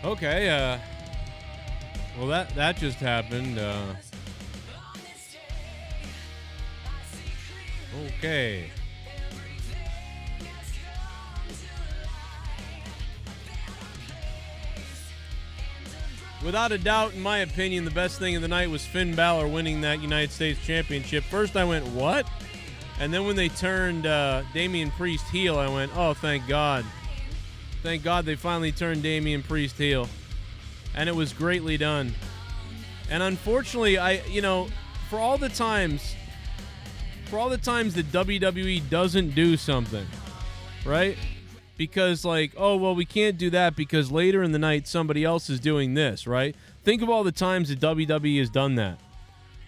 Okay, well that just happened. Okay. Without a doubt, in my opinion, the best thing of the night was Finn Balor winning that United States Championship. First I went, what? And then when they turned Damian Priest heel, I went, oh, thank God. Thank God they finally turned Damian Priest heel. And it was greatly done. And unfortunately, for all the times that WWE doesn't do something, right? Because we can't do that because later in the night somebody else is doing this, right? Think of all the times that WWE has done that.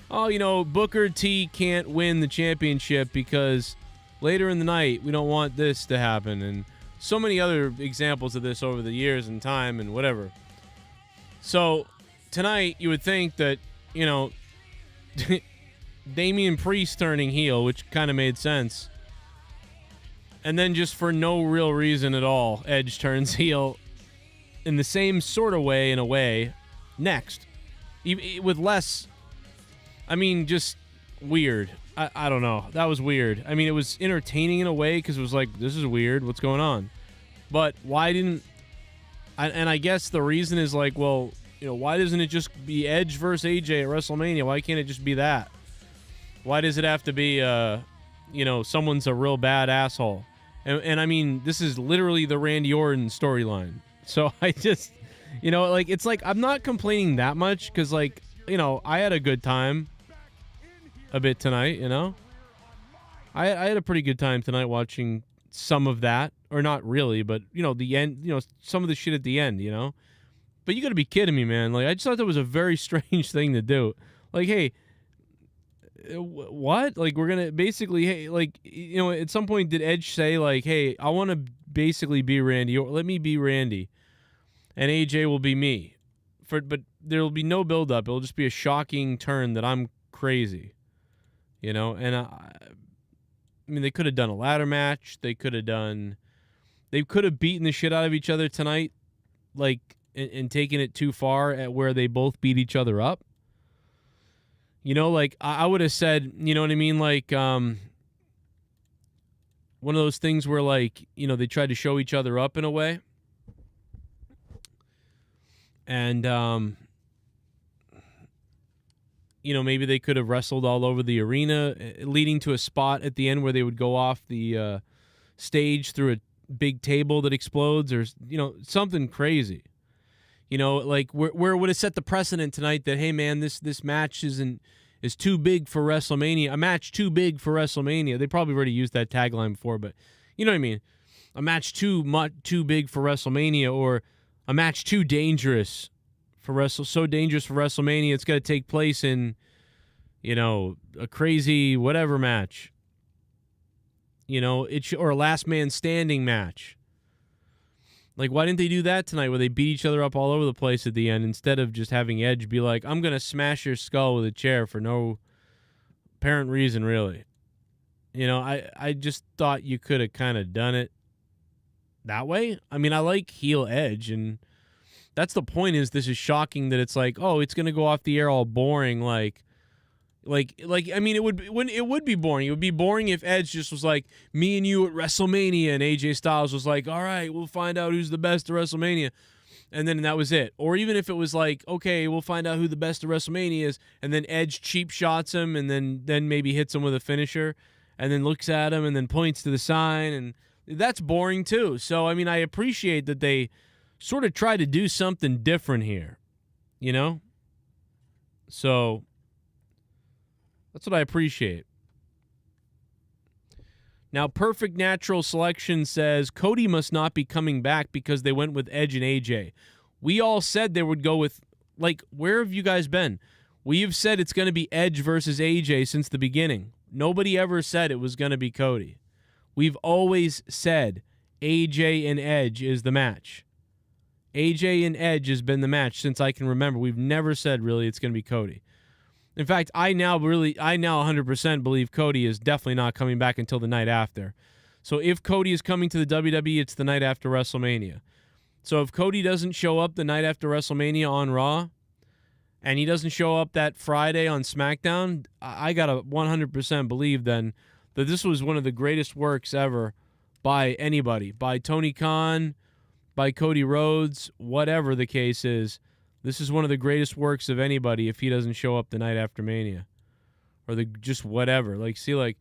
Oh, Booker T can't win the championship because later in the night we don't want this to happen, and so many other examples of this over the years and time and whatever. So tonight you would think that, Damian Priest turning heel, which kind of made sense. And then just for no real reason at all, Edge turns heel in the same sort of way, in a way, next. With less, just weird. I don't know. That was weird. It was entertaining in a way because it was like, this is weird. What's going on? But why didn't... And I guess the reason is why doesn't it just be Edge versus AJ at WrestleMania? Why can't it just be that? Why does it have to be, someone's a real bad asshole? And this is literally the Randy Orton storyline. So I just, it's like I'm not complaining that much because, I had a good time a bit tonight, I had a pretty good time tonight watching some of that. Or not really, but, the end, some of the shit at the end, But you got to be kidding me, man. I just thought that was a very strange thing to do. Hey... what? We're gonna basically, hey, at some point did Edge say, hey, I want to basically be Randy, or let me be Randy, and AJ will be me, but there will be no build up. It'll just be a shocking turn that I'm crazy, and they could have done a ladder match. They could have beaten the shit out of each other tonight, and taken it too far at where they both beat each other up. I would have said, you know what I mean? One of those things where, they tried to show each other up in a way. And, maybe they could have wrestled all over the arena, leading to a spot at the end where they would go off the stage through a big table that explodes or, something crazy. Where it would have set the precedent tonight that, hey, man, this match is too big for WrestleMania. A match too big for WrestleMania. They probably already used that tagline before, but you know what I mean? A match too big for WrestleMania, or a match too dangerous for so dangerous for WrestleMania it's got to take place in, a crazy whatever match. Or a last man standing match. Why didn't they do that tonight where they beat each other up all over the place at the end instead of just having Edge be like, I'm going to smash your skull with a chair for no apparent reason, really. I just thought you could have kind of done it that way. I like heel Edge, and that's the point is this is shocking that it's it's going to go off the air all boring, it would be boring. It would be boring if Edge just was like, me and you at WrestleMania, and AJ Styles was like, all right, we'll find out who's the best at WrestleMania. And then that was it. Or even if it was okay, we'll find out who the best at WrestleMania is, and then Edge cheap shots him and then maybe hits him with a finisher and then looks at him and then points to the sign, and that's boring too. So, I appreciate that they sort of try to do something different here, So... that's what I appreciate. Now, Perfect Natural Selection says, Cody must not be coming back because they went with Edge and AJ. We all said they would go with, where have you guys been? We have said it's going to be Edge versus AJ since the beginning. Nobody ever said it was going to be Cody. We've always said AJ and Edge is the match. AJ and Edge has been the match since I can remember. We've never said, really, it's going to be Cody. In fact, I now 100% believe Cody is definitely not coming back until the night after. So if Cody is coming to the WWE, it's the night after WrestleMania. So if Cody doesn't show up the night after WrestleMania on Raw, and he doesn't show up that Friday on SmackDown, I got to 100% believe then that this was one of the greatest works ever by anybody, by Tony Khan, by Cody Rhodes, whatever the case is. This is one of the greatest works of anybody if he doesn't show up the night after Mania. Or just whatever. Like, see, like,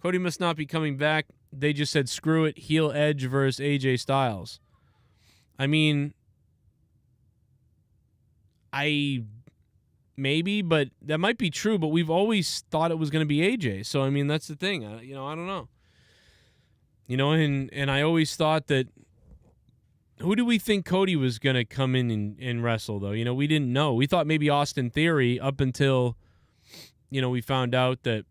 Cody must not be coming back. They just said, screw it, heel Edge versus AJ Styles. I mean, maybe, but that might be true, but we've always thought it was going to be AJ. So, I mean, that's the thing. I don't know. And I always thought that, who do we think Cody was going to come in and wrestle, though? We didn't know. We thought maybe Austin Theory up until, we found out that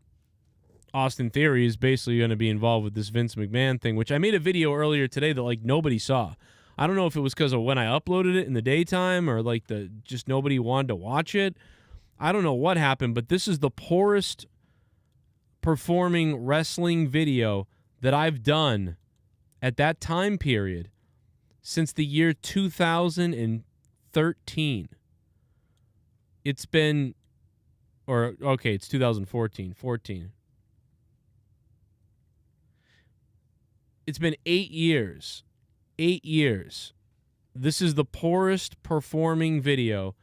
Austin Theory is basically going to be involved with this Vince McMahon thing, which I made a video earlier today that, like, nobody saw. I don't know if it was because of when I uploaded it in the daytime or, like, just nobody wanted to watch it. I don't know what happened, but this is the poorest performing wrestling video that I've done at that time period since the year 2013. It's been, it's 2014. It's been 8 years. 8 years. This is the poorest performing video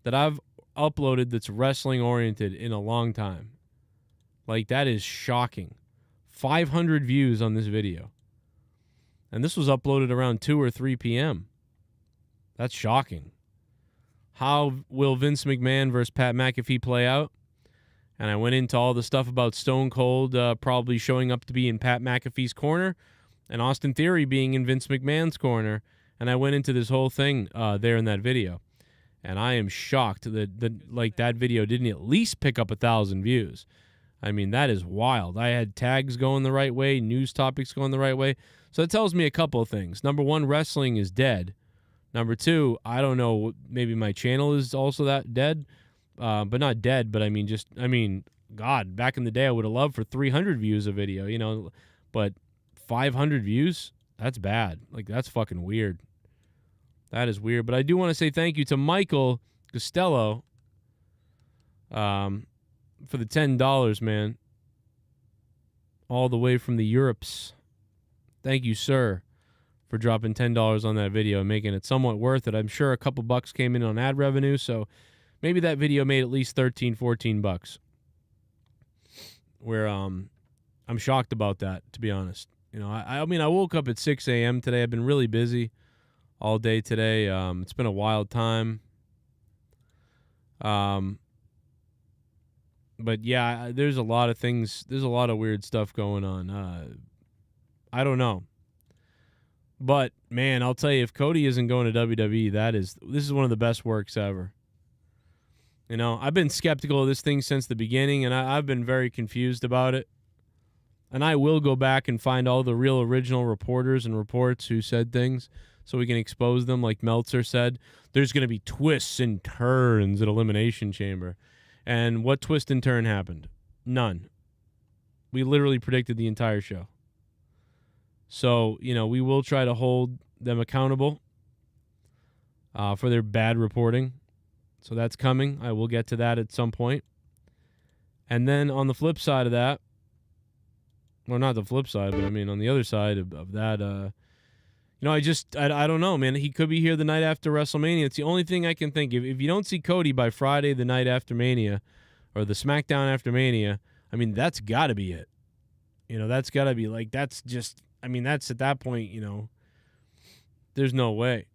that I've uploaded that's wrestling oriented in a long time. Like, that is shocking. 500 views on this video. And this was uploaded around 2 or 3 p.m. That's shocking. How will Vince McMahon versus Pat McAfee play out? And I went into all the stuff about Stone Cold probably showing up to be in Pat McAfee's corner and Austin Theory being in Vince McMahon's corner. And I went into this whole thing there in that video. And I am shocked that that video didn't at least pick up 1,000 views. I mean, that is wild. I had tags going the right way, news topics going the right way. So that tells me a couple of things. Number one, wrestling is dead. Number two, I don't know, maybe my channel is also that dead. But not dead, but God, back in the day I would have loved for 300 views a video, but 500 views? That's bad. Like, that's fucking weird. That is weird. But I do want to say thank you to Michael Costello for the $10, man. All the way from the Europes. Thank you, sir, for dropping $10 on that video and making it somewhat worth it. I'm sure a couple bucks came in on ad revenue, so maybe that video made at least $13-14. Where I'm shocked about that, to be honest. I woke up at 6 a.m. today. I've been really busy all day today. It's been a wild time. But yeah, there's a lot of things. There's a lot of weird stuff going on. I don't know. But man, I'll tell you, if Cody isn't going to WWE, this is one of the best works ever. I've been skeptical of this thing since the beginning, and I've been very confused about it. And I will go back and find all the real original reporters and reports who said things so we can expose them. Like Meltzer said, there's going to be twists and turns at Elimination Chamber. And what twist and turn happened? None. We literally predicted the entire show. So, we will try to hold them accountable for their bad reporting. So that's coming. I will get to that at some point. And then on the flip side of that, well, not the flip side, but on the other side of that, I don't know, man. He could be here the night after WrestleMania. It's the only thing I can think. If you don't see Cody by Friday, the night after Mania, or the SmackDown after Mania, that's got to be it. That's got to be that's just, that's at that point, there's no way.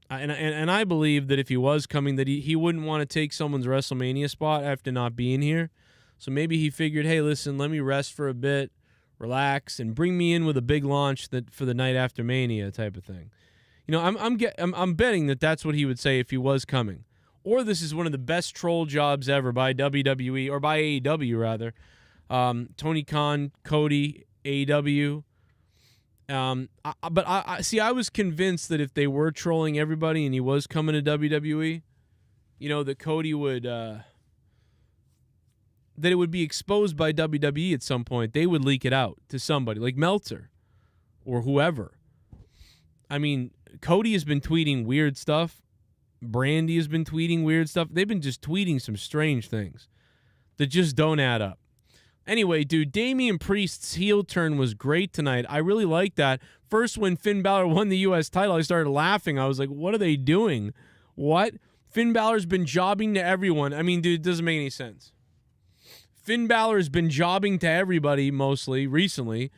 And I believe that if he was coming, that he wouldn't want to take someone's WrestleMania spot after not being here. So maybe he figured, hey, listen, let me rest for a bit, relax, and bring me in with a big launch for the night after Mania type of thing. I'm betting that that's what he would say if he was coming. Or this is one of the best troll jobs ever by WWE, or by AEW rather. Tony Khan, Cody, AEW. But I was convinced that if they were trolling everybody and he was coming to WWE, that Cody would, that it would be exposed by WWE at some point. They would leak it out to somebody like Meltzer or whoever. Cody has been tweeting weird stuff. Brandy has been tweeting weird stuff. They've been just tweeting some strange things that just don't add up. Anyway, dude, Damian Priest's heel turn was great tonight. I really liked that. First, when Finn Balor won the U.S. title, I started laughing. I was like, what are they doing? What? Finn Balor's been jobbing to everyone. I mean, dude, it doesn't make any sense. Finn Balor has been jobbing to everybody mostly recently.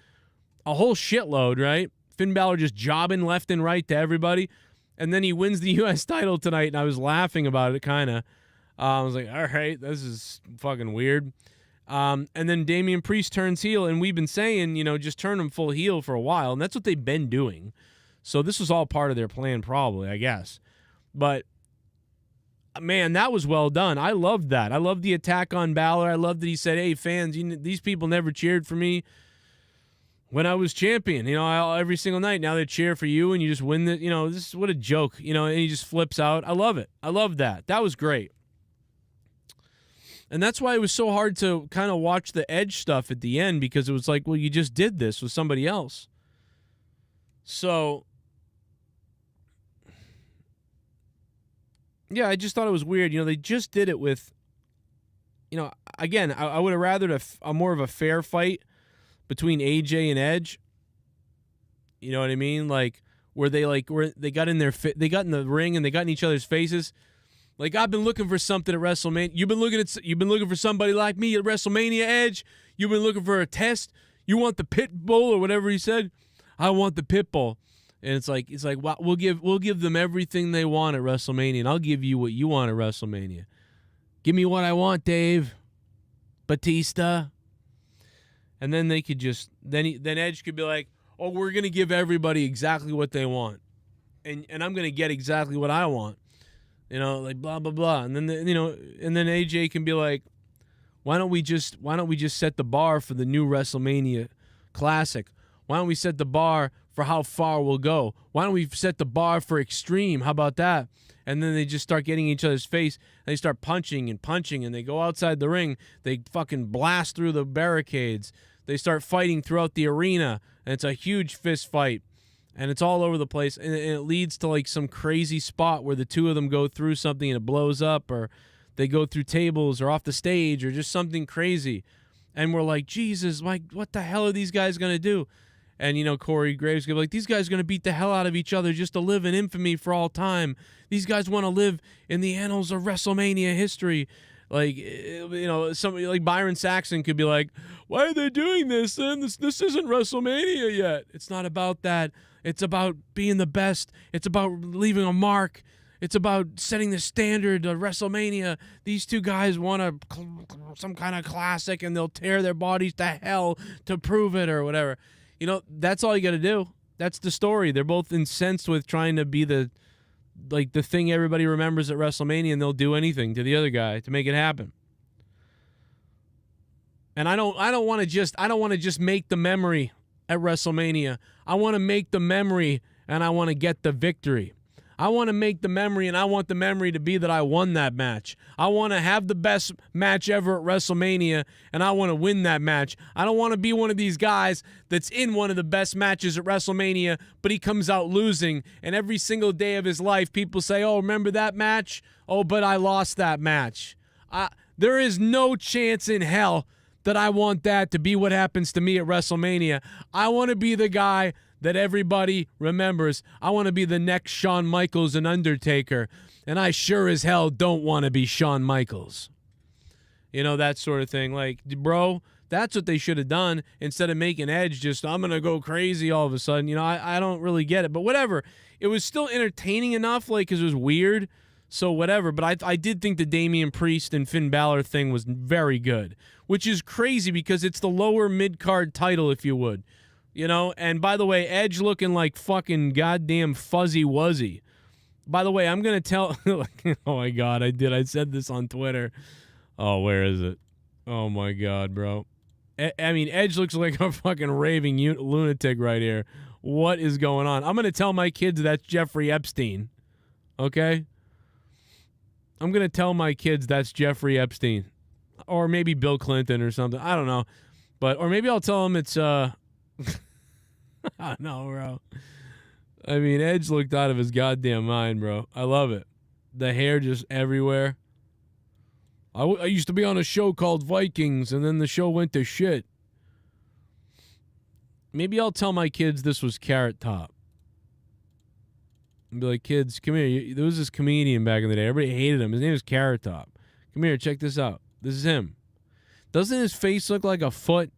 A whole shitload, right? Finn Balor just jobbing left and right to everybody. And then he wins the U.S. title tonight, and I was laughing about it, kind of. I was like, all right, this is fucking weird. And then Damian Priest turns heel, and we've been saying, just turn him full heel for a while, and that's what they've been doing. So this was all part of their plan probably, I guess. But, man, that was well done. I loved that. I loved the attack on Balor. I loved that he said, hey, fans, these people never cheered for me when I was champion. Every single night, now they cheer for you, and you just win this is what a joke, and he just flips out. I love it. I love that. That was great. And that's why it was so hard to kind of watch the Edge stuff at the end, because it was like, well, you just did this with somebody else. So, yeah, I just thought it was weird. They just did it with, again, I would have rathered a more of a fair fight between AJ and Edge. You know what I mean? Like, where they got in the ring and they got in each other's faces. Like, I've been looking for something at WrestleMania. You've been looking for somebody like me at WrestleMania, Edge. You've been looking for a test. You want the pit bull or whatever he said. I want the pit bull. And it's like, well, we'll give them everything they want at WrestleMania, and I'll give you what you want at WrestleMania. Give me what I want, Dave Batista. And then they could just then Edge could be like, oh, we're gonna give everybody exactly what they want, and I'm gonna get exactly what I want. Like blah blah blah, and then and then AJ can be like, why don't we just set the bar for the new WrestleMania Classic? Why don't we set the bar for how far we'll go? Why don't we set the bar for Extreme? How about that? And then they just start getting each other's face, and they start punching, and they go outside the ring. They fucking blast through the barricades. They start fighting throughout the arena, and it's a huge fist fight. And it's all over the place, and it leads to like some crazy spot where the two of them go through something and it blows up, or they go through tables or off the stage or just something crazy. And we're like, Jesus, what the hell are these guys going to do? And, Corey Graves going to be like, these guys are going to beat the hell out of each other just to live in infamy for all time. These guys want to live in the annals of WrestleMania history. Like, somebody like Byron Saxon could be like, why are they doing this? And this isn't WrestleMania yet. It's not about that. It's about being the best. It's about leaving a mark. It's about setting the standard of WrestleMania. These two guys want some kind of classic, and they'll tear their bodies to hell to prove it or whatever. That's all you got to do. That's the story. They're both incensed with trying to be the thing everybody remembers at WrestleMania, and they'll do anything to the other guy to make it happen. And I don't want to just make the memory at WrestleMania. I want to make the memory, and I want to get the victory. I want to make the memory, and I want the memory to be that I won that match. I want to have the best match ever at WrestleMania, and I want to win that match. I don't want to be one of these guys that's in one of the best matches at WrestleMania, but he comes out losing, and every single day of his life, people say, oh, remember that match? Oh, but I lost that match. There is no chance in hell that I want that to be what happens to me at WrestleMania. I want to be the guy that everybody remembers. I want to be the next Shawn Michaels and Undertaker, and I sure as hell don't want to be Shawn Michaels. That sort of thing. Like, bro, that's what they should have done instead of making Edge just, I'm going to go crazy all of a sudden. I don't really get it, but whatever. It was still entertaining enough, because it was weird, so whatever. But I did think the Damian Priest and Finn Balor thing was very good, which is crazy because it's the lower mid-card title, if you would. And by the way, Edge looking like fucking goddamn Fuzzy Wuzzy. By the way, I'm going to tell... oh, my God, I said this on Twitter. Oh, where is it? Oh, my God, bro. Edge looks like a fucking raving lunatic right here. What is going on? I'm going to tell my kids that's Jeffrey Epstein. Okay? I'm going to tell my kids that's Jeffrey Epstein. Or maybe Bill Clinton or something. I don't know. Or maybe I'll tell them it's... I don't know, bro. I mean, Edge looked out of his goddamn mind, bro. I love it. The hair just everywhere. I used to be on a show called Vikings, and then the show went to shit. Maybe I'll tell my kids this was Carrot Top. And be like, kids, come here. There was this comedian back in the day. Everybody hated him. His name was Carrot Top. Come here, check this out. This is him. Doesn't his face look like a foot?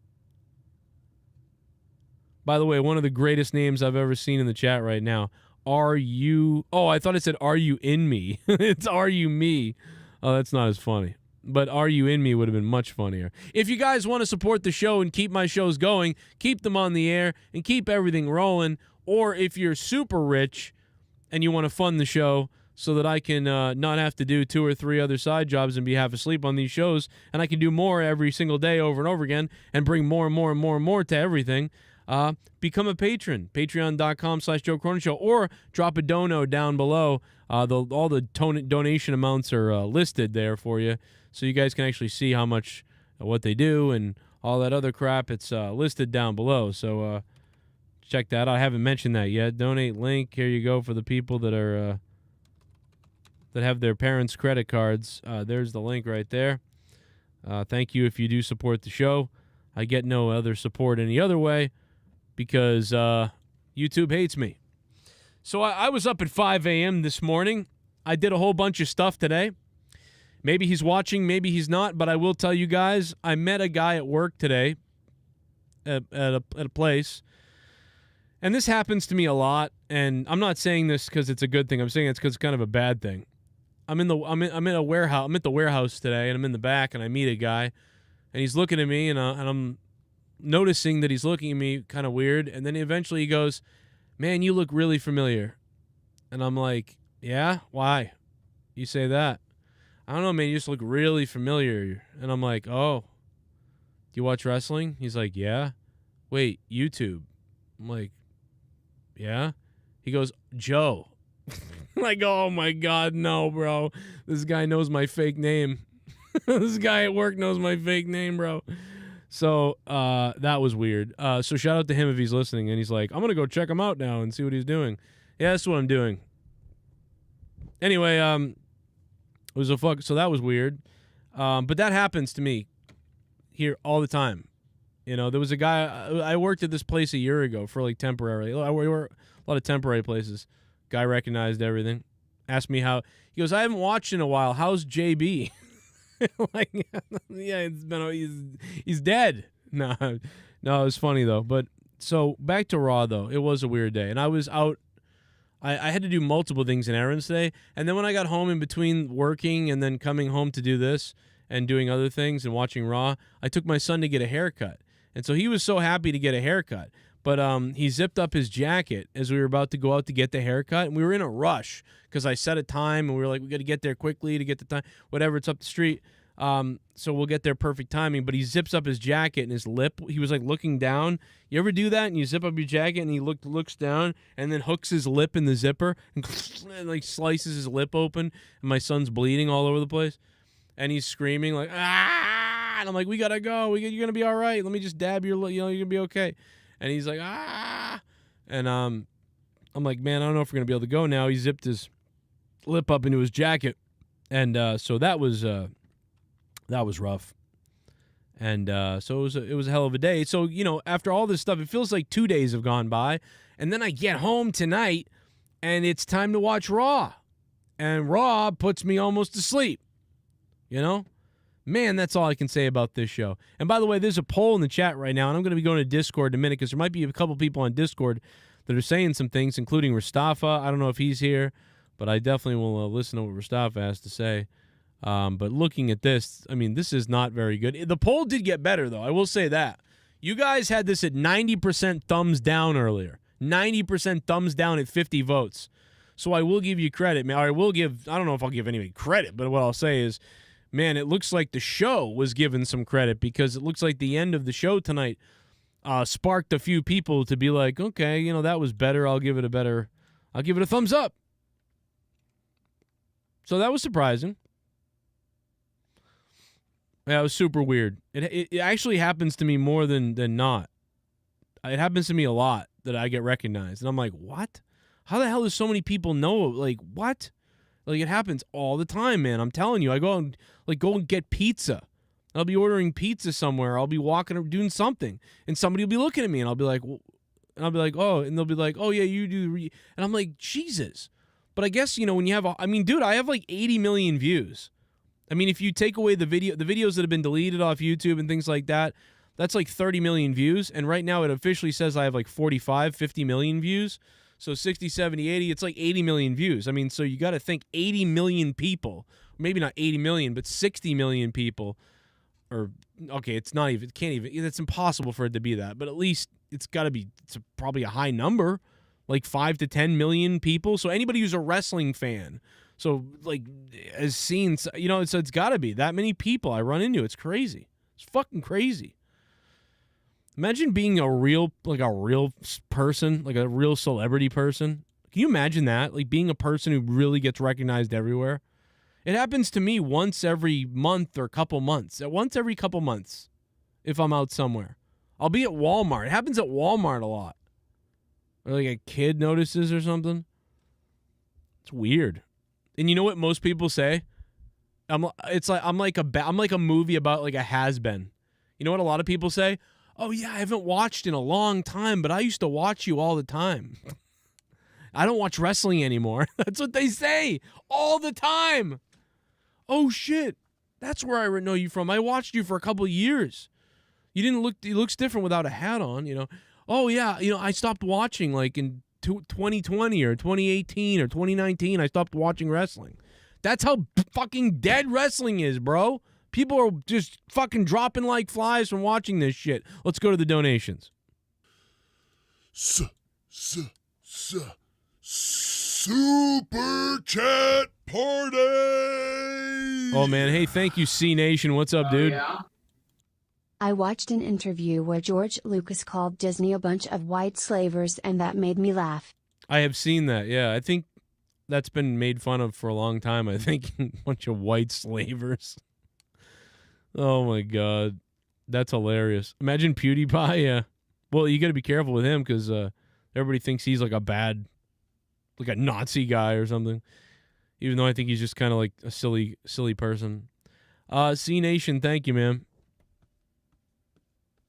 By the way, one of the greatest names I've ever seen in the chat right now. Are you... Oh, I thought it said, are you in me? It's are you me? Oh, that's not as funny. But are you in me would have been much funnier. If you guys want to support the show and keep my shows going, keep them on the air, and keep everything rolling, or if you're super rich and you want to fund the show so that I can not have to do 2 or 3 other side jobs and be half asleep on these shows, and I can do more every single day over and over again and bring more and more and more and more to everything, become a patron. Patreon.com/Joe Cronin Show, or drop a dono down below. All the donation amounts are listed there for you, so you guys can actually see how much, what they do, and all that other crap. It's listed down below, so check that out. I haven't mentioned that yet. Donate link. Here you go for the people that are that have their parents' credit cards. There's the link right there. Thank you if you do support the show. I get no other support any other way because YouTube hates me. So I was up at 5 a.m. this morning. I did a whole bunch of stuff today. Maybe he's watching, maybe he's not, but I will tell you guys, I met a guy at work today at a place. And this happens to me a lot, and I'm not saying this because it's a good thing. I'm saying it's because it's kind of a bad thing. I'm in a warehouse. I'm at the warehouse today, and I'm in the back, and I meet a guy, and he's looking at me, and I'm noticing that he's looking at me kind of weird, and then eventually he goes, "Man, you look really familiar," and I'm like, "Yeah, why? You say that?" "I don't know, man. You just look really familiar," and I'm like, "Oh, do you watch wrestling?" He's like, "Yeah." "Wait, YouTube?" I'm like, "Yeah." He goes, "Joe." Like, oh my God, no, bro. This guy knows my fake name. This guy at work knows my fake name, bro. So that was weird. So shout out to him if he's listening. And he's like, I'm going to go check him out now and see what he's doing. Yeah, that's what I'm doing. Anyway, it was so that was weird. But that happens to me here all the time. You know, there was a guy, I worked at this place a year ago for like temporary. I work a lot of temporary places. Guy recognized everything. Asked me how. He goes, I haven't watched in a while. How's JB? Like, yeah, it's been, he's dead. No, it was funny though. But so back to Raw though. It was a weird day. And I was out. I had to do multiple things in errands today. And then when I got home in between working and then coming home to do this and doing other things and watching Raw, I took my son to get a haircut. And so he was so happy to get a haircut. But he zipped up his jacket as we were about to go out to get the haircut. And we were in a rush because I set a time and we were like, we got to get there quickly to get the time. Whatever, it's up the street. So we'll get there perfect timing. But he zips up his jacket and his lip, he was like looking down. You ever do that? And you zip up your jacket and he looks down and then hooks his lip in the zipper and like slices his lip open. And my son's bleeding all over the place. And he's screaming like, ah! And I'm like, we got to go. You're going to be all right. Let me just dab your lip. You know, you're going to be okay. And he's like, ah. And I'm like, man, I don't know if we're going to be able to go now. He zipped his lip up into his jacket. And so that was rough. And so it was a hell of a day. So, you know, after all this stuff, it feels like 2 days have gone by. And then I get home tonight, and it's time to watch Raw. And Raw puts me almost to sleep. You know? Man, that's all I can say about this show. And by the way, there's a poll in the chat right now, and I'm going to be going to Discord in a minute because there might be a couple people on Discord that are saying some things, including Mustafa. I don't know if he's here, but I definitely will listen to what Mustafa has to say. But looking at this, I mean, this is not very good. The poll did get better, though. I will say that. You guys had this at 90% thumbs down earlier. 90% thumbs down at 50 votes. So I will give you credit. I don't know if I'll give anybody credit, but what I'll say is, man, it looks like the show was given some credit because it looks like the end of the show tonight sparked a few people to be like, okay, you know, that was better. I'll give it a thumbs up. So that was surprising. Yeah, it was super weird. It actually happens to me more than not. It happens to me a lot that I get recognized. And I'm like, what? How the hell does so many people know? Like, what? Like, it happens all the time, man. I'm telling you. I go and get pizza. I'll be ordering pizza somewhere. I'll be walking or doing something, and somebody will be looking at me, and I'll be like, well, oh, and they'll be like, oh yeah, you do, and I'm like, Jesus. But I guess, you know, when you have, I mean, dude, I have like 80 million views. I mean, if you take away the videos that have been deleted off YouTube and things like that, that's like 30 million views. And right now it officially says I have like 45, 50 million views. So 60, 70, 80, it's like 80 million views. I mean, so you got to think 80 million people, maybe not 80 million, but 60 million people, or, okay, it's not even, it's impossible for it to be that, but at least it's got to be, probably a high number, like 5 to 10 million people. So anybody who's a wrestling fan, so like has seen, you know, so it's got to be that many people I run into. It's crazy. It's fucking crazy. Imagine being a real person, like a real celebrity person. Can you imagine that? Like being a person who really gets recognized everywhere. It happens to me once every month or couple months. Once every couple months, if I'm out somewhere. I'll be at Walmart. It happens at Walmart a lot. Or like a kid notices or something. It's weird. And you know what most people say? I'm like a movie about like a has-been. You know what a lot of people say? Oh yeah, I haven't watched in a long time, but I used to watch you all the time. I don't watch wrestling anymore. That's what they say all the time. Oh shit, that's where I know you from. I watched you for a couple of years. You didn't look. He looks different without a hat on. You know. Oh yeah, you know I stopped watching like in 2020 or 2018 or 2019. I stopped watching wrestling. That's how fucking dead wrestling is, bro. People are just fucking dropping like flies from watching this shit. Let's go to the donations. Super Chat Party! Oh, man. Hey, thank you, C Nation. What's up, dude? Yeah. I watched an interview where George Lucas called Disney a bunch of white slavers, and that made me laugh. I have seen that, yeah. I think that's been made fun of for a long time. I think a bunch of white slavers. Oh, my God. That's hilarious. Imagine PewDiePie, yeah. Well, you got to be careful with him because everybody thinks he's like a bad, like a Nazi guy or something. Even though I think he's just kind of like a silly person. C Nation, thank you, man.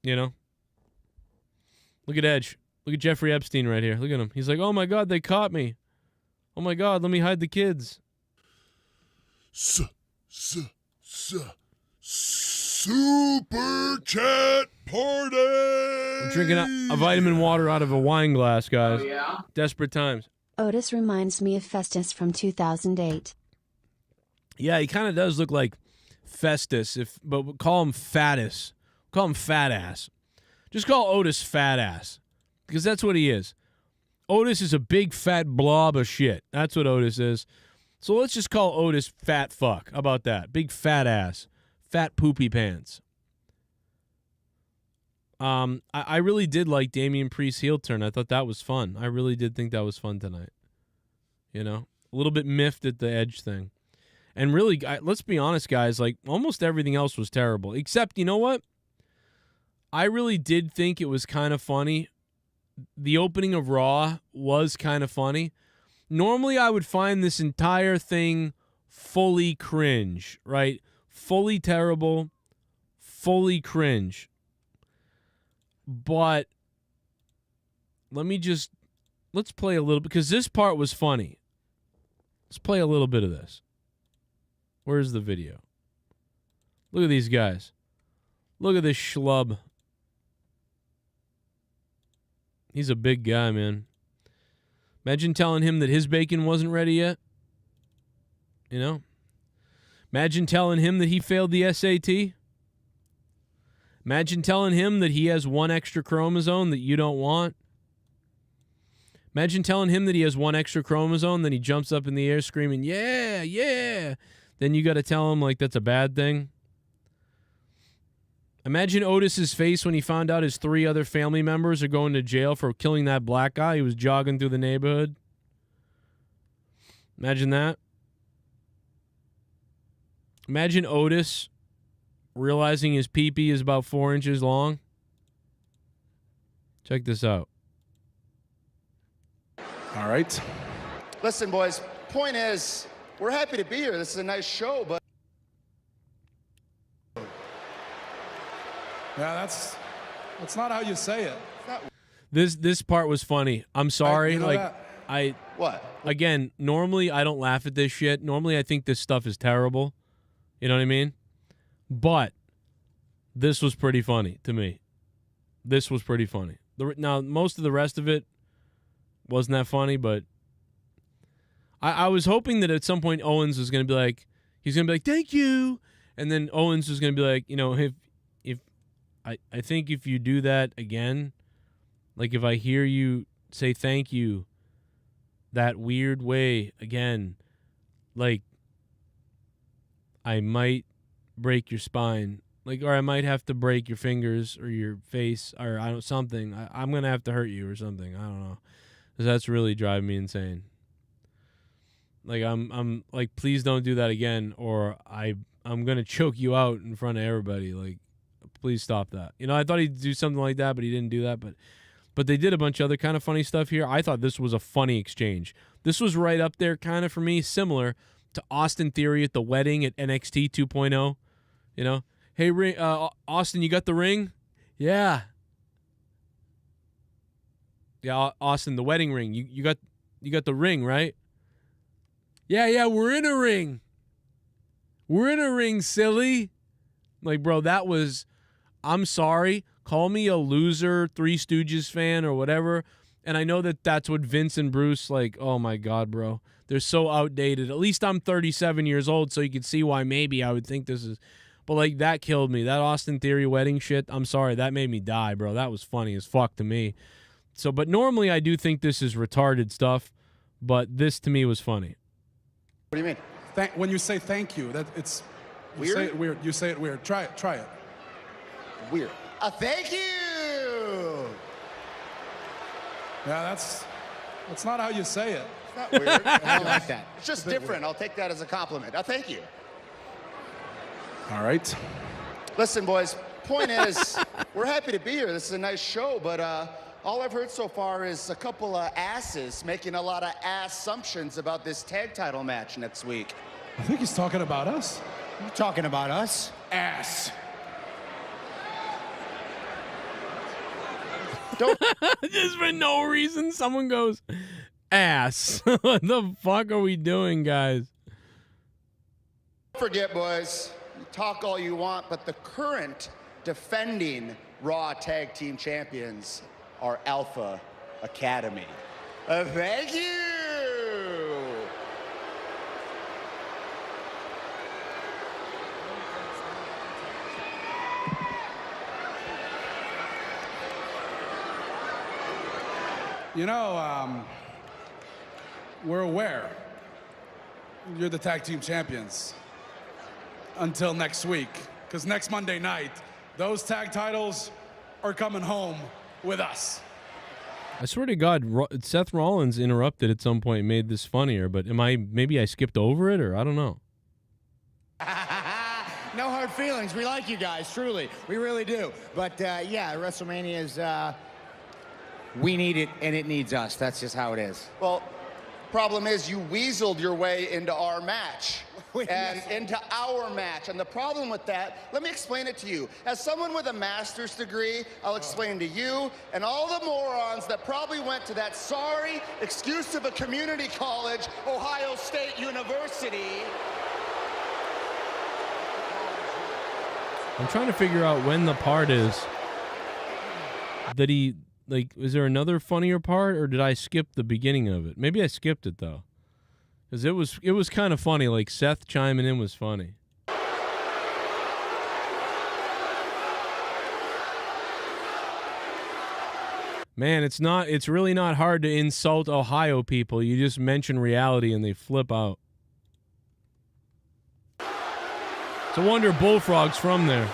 You know? Look at Edge. Look at Jeffrey Epstein right here. Look at him. He's like, oh, my God, they caught me. Oh, my God, let me hide the kids. Super Chat Party! We're drinking a vitamin water out of a wine glass, guys. Oh, yeah? Desperate times. Otis reminds me of Festus from 2008. Yeah, he kind of does look like Festus, but we'll call him Fatus. Call him Fat Ass. Just call Otis Fat Ass, because that's what he is. Otis is a big fat blob of shit. That's what Otis is. So let's just call Otis Fat Fuck. How about that? Big fat ass. Fat poopy pants. I really did like Damian Priest's heel turn. I thought that was fun. I really did think that was fun tonight. You know? A little bit miffed at the Edge thing. And really, let's be honest, guys, like, almost everything else was terrible. Except, you know what? I really did think it was kind of funny. The opening of Raw was kind of funny. Normally, I would find this entire thing fully cringe, right? Fully terrible, fully cringe. But let's play a little, because this part was funny. Let's play a little bit of this. Where's the video? Look at these guys. Look at this schlub. He's a big guy, man. Imagine telling him that his bacon wasn't ready yet. You know? Imagine telling him that he failed the SAT. Imagine telling him that he has one extra chromosome that you don't want. Imagine telling him that he has one extra chromosome, then he jumps up in the air screaming, yeah, yeah. Then you got to tell him, like, that's a bad thing. Imagine Otis's face when he found out his 3 other family members are going to jail for killing that black guy. He was jogging through the neighborhood. Imagine that. Imagine Otis realizing his pee-pee is about 4 inches long. Check this out. All right. Listen, boys, point is, we're happy to be here. This is a nice show, but... Yeah, that's not how you say it. This part was funny. I'm sorry. What? Again, normally I don't laugh at this shit. Normally I think this stuff is terrible. You know what I mean? But this was pretty funny to me. This was pretty funny. Now, most of the rest of it wasn't that funny, but I was hoping that at some point Owens was going to be like, he's going to be like, thank you. And then Owens was going to be like, you know, if I think if you do that again, like if I hear you say thank you that weird way again, like I might break your spine, like, or I might have to break your fingers or your face or I don't something. I'm gonna have to hurt you or something. I don't know, 'cause that's really driving me insane. Like I'm like, please don't do that again, or I'm gonna choke you out in front of everybody. Like, please stop that. You know, I thought he'd do something like that, but he didn't do that. But they did a bunch of other kind of funny stuff here. I thought this was a funny exchange. This was right up there kind of for me, similar to Austin Theory at the wedding at NXT 2.0. You know, hey, Austin, you got the ring? Yeah. Yeah, Austin, the wedding ring. You got the ring, right? Yeah, we're in a ring. We're in a ring, silly. Like, bro, that was, I'm sorry. Call me a loser, Three Stooges fan or whatever. And I know that that's what Vince and Bruce, like, oh my God, bro. They're so outdated. At least I'm 37 years old, so you can see why maybe I would think this is. But, like, that killed me. That Austin Theory wedding shit, I'm sorry. That made me die, bro. That was funny as fuck to me. So, but normally I do think this is retarded stuff. But this to me was funny. What do you mean? When you say thank you, that it's weird. Say it weird. You say it weird. Try it. Weird. Thank you. Yeah, that's not how you say it. It's not weird. I don't like that. It's just different. Weird. I'll take that as a compliment. Thank you. All right. Listen, boys, point is, we're happy to be here. This is a nice show, but all I've heard so far is a couple of asses making a lot of assumptions about this tag title match next week. I think he's talking about us. You talking about us? Ass. Don't just for no reason, someone goes, ass. What the fuck are we doing, guys? forget, boys, you talk all you want, but the current defending Raw Tag Team Champions are Alpha Academy. Thank you! You know, we're aware you're the tag team champions until next week, because next Monday night, those tag titles are coming home with us. I swear to God, Seth Rollins interrupted at some point and made this funnier, but maybe I skipped over it, or I don't know. No hard feelings. We like you guys, truly. We really do. But, yeah, WrestleMania is, we need it, and it needs us. That's just how it is. Well, problem is you weaseled your way into our match. And into our match. And the problem with that, let me explain it to you. As someone with a master's degree, I'll explain to you and all the morons that probably went to that sorry excuse of a community college, Ohio State University. I'm trying to figure out when the part is that he, like, is there another funnier part, or did I skip the beginning of it? Maybe I skipped it, though. Because it was kind of funny. Like, Seth chiming in was funny. Man, it's really not hard to insult Ohio people. You just mention reality and they flip out. It's a wonder Bullfrog's from there.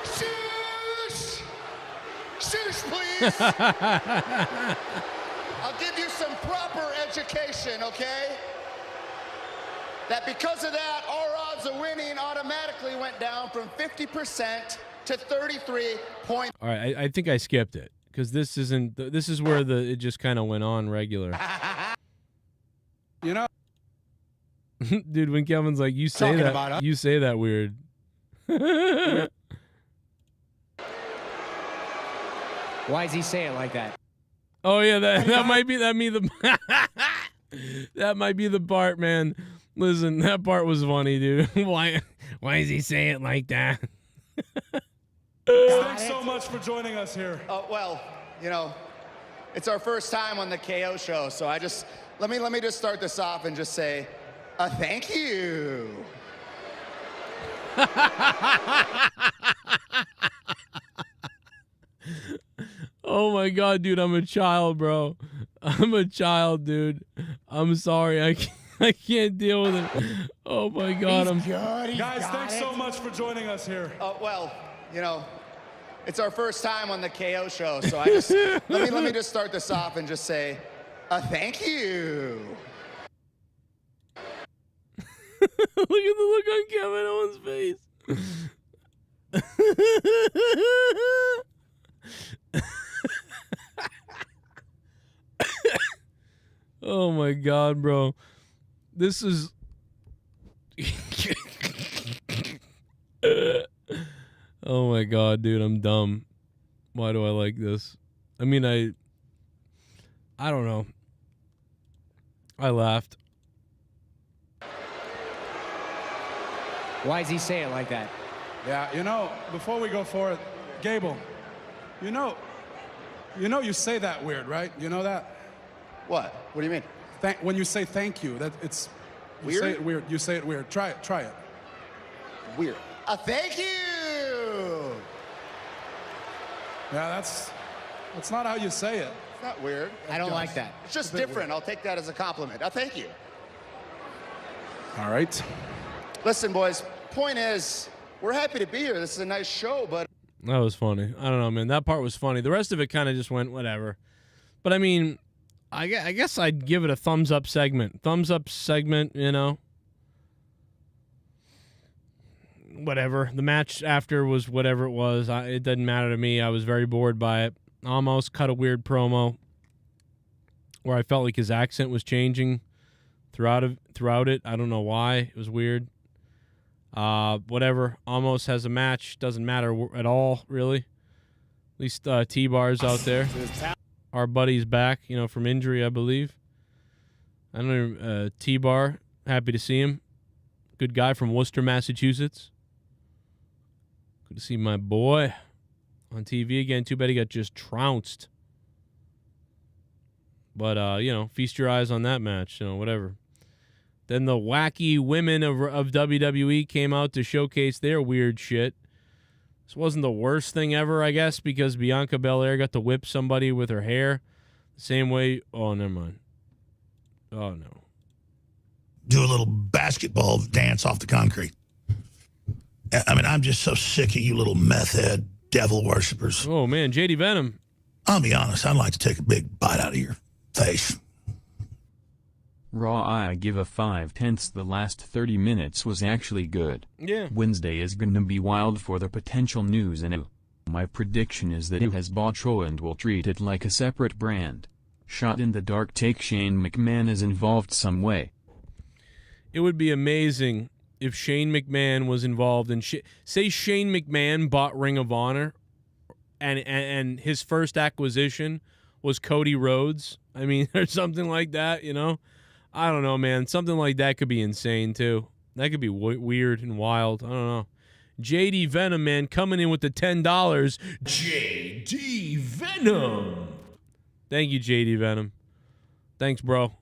Shush! Shush, please! I'll give you some proper education, okay? That because of that, our odds of winning automatically went down from 50% to 33 points. All right, I think I skipped it. because this isn't. This is where it just kind of went on regular. You know, dude. When Kevin's like, you say that, you say that weird. Why does he say it like that? Oh yeah, that might be that might be the part, man. Listen, that part was funny, dude. Why does he say it like that? thanks so much for joining us here. Well, you know, it's our first time on the KO show, so let me just start this off and just say, thank you. Oh my God, dude, I'm a child, bro. I'm a child, dude. I'm sorry, I can't deal with it. Oh my God, Guys, thanks so much for joining us here. Well, you know, it's our first time on the KO show, so let me just start this off and just say, thank you. Look at the look on Kevin Owens' face. Oh my God, bro. This is oh my God, dude, I'm dumb. Why do I like this? I mean, I don't know. I laughed. Why does he say it like that? Yeah, you know, before we go forward, Gable, you know you say that weird, right? You know that? What? What do you mean? When you say thank you, that it's weird. Say it weird. You say it weird. Try it. Try it. Weird. Thank you. Yeah, that's not how you say it. It's not weird. I don't like that. It's just different. I'll take that as a compliment. Thank you. All right. Listen, boys. Point is, we're happy to be here. This is a nice show, but That was funny. I don't know, man. That part was funny. The rest of it kind of just went whatever. But I mean, I guess I'd give it a thumbs up segment. Thumbs up segment, you know. Whatever. The match after was whatever it was. It doesn't matter to me. I was very bored by it. Almost cut a weird promo where I felt like his accent was changing throughout it. I don't know why. It was weird. Whatever. Almost has a match. Doesn't matter at all, really. At least T-Bar's out there. Our buddy's back, you know, from injury, I believe. I don't know. T-Bar, happy to see him. Good guy from Worcester, Massachusetts. Good to see my boy on TV again. Too bad he got just trounced. But, you know, feast your eyes on that match, you know, whatever. Then the wacky women of WWE came out to showcase their weird shit. This wasn't the worst thing ever, I guess, because Bianca Belair got to whip somebody with her hair the same way. Oh, never mind. Oh, no. Do a little basketball dance off the concrete. I mean, I'm just so sick of you little meth head devil worshippers. Oh, man, JD Venom. I'll be honest, I'd like to take a big bite out of your face. Raw, I give a 5/10. The last 30 minutes was actually good. Yeah. Wednesday is gonna be wild for the potential news, and my prediction is that it has bought Raw and will treat it like a separate brand. Shot in the dark take. Shane McMahon is involved some way. It would be amazing if Shane McMahon was involved in say Shane McMahon bought Ring of Honor and his first acquisition was Cody Rhodes. I mean, or something like that, you know? I don't know, man. Something like that could be insane, too. That could be weird and wild. I don't know. JD Venom, man, coming in with the $10. JD Venom. Thank you, JD Venom. Thanks, bro.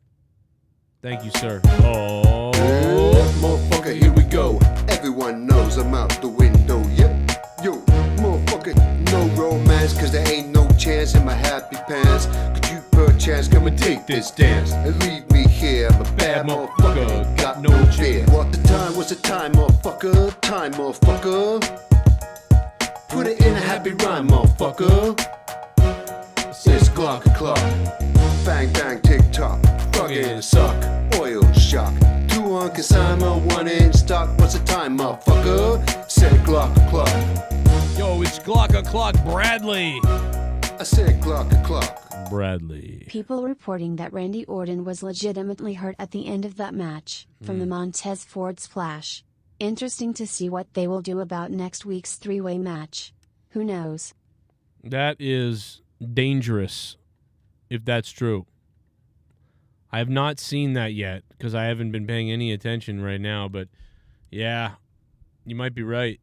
Thank you, sir. Oh. Yeah, motherfucker, here we go. Everyone knows I'm out the window. Yep. Yo, motherfucker, no romance, cause there ain't no chance in my happy pants. Could you perchance come and take this dance and leave me here? I'm a bad motherfucker, got no fear. What the time? What's the time, motherfucker? Time, motherfucker. Put it in a happy rhyme, motherfucker. It's clock. Bang, bang, tick tock. Fucking suck. Oil shock. 2 on consignment, 1 in stock. What's the time, motherfucker? Said clock. Yo, it's Glock Bradley. I said clock a clock. Bradley. People reporting that Randy Orton was legitimately hurt at the end of that match, from the Montez Ford splash. Interesting to see what they will do about next week's three-way match. Who knows? That is dangerous, if that's true. I have not seen that yet, because I haven't been paying any attention right now, but yeah, you might be right.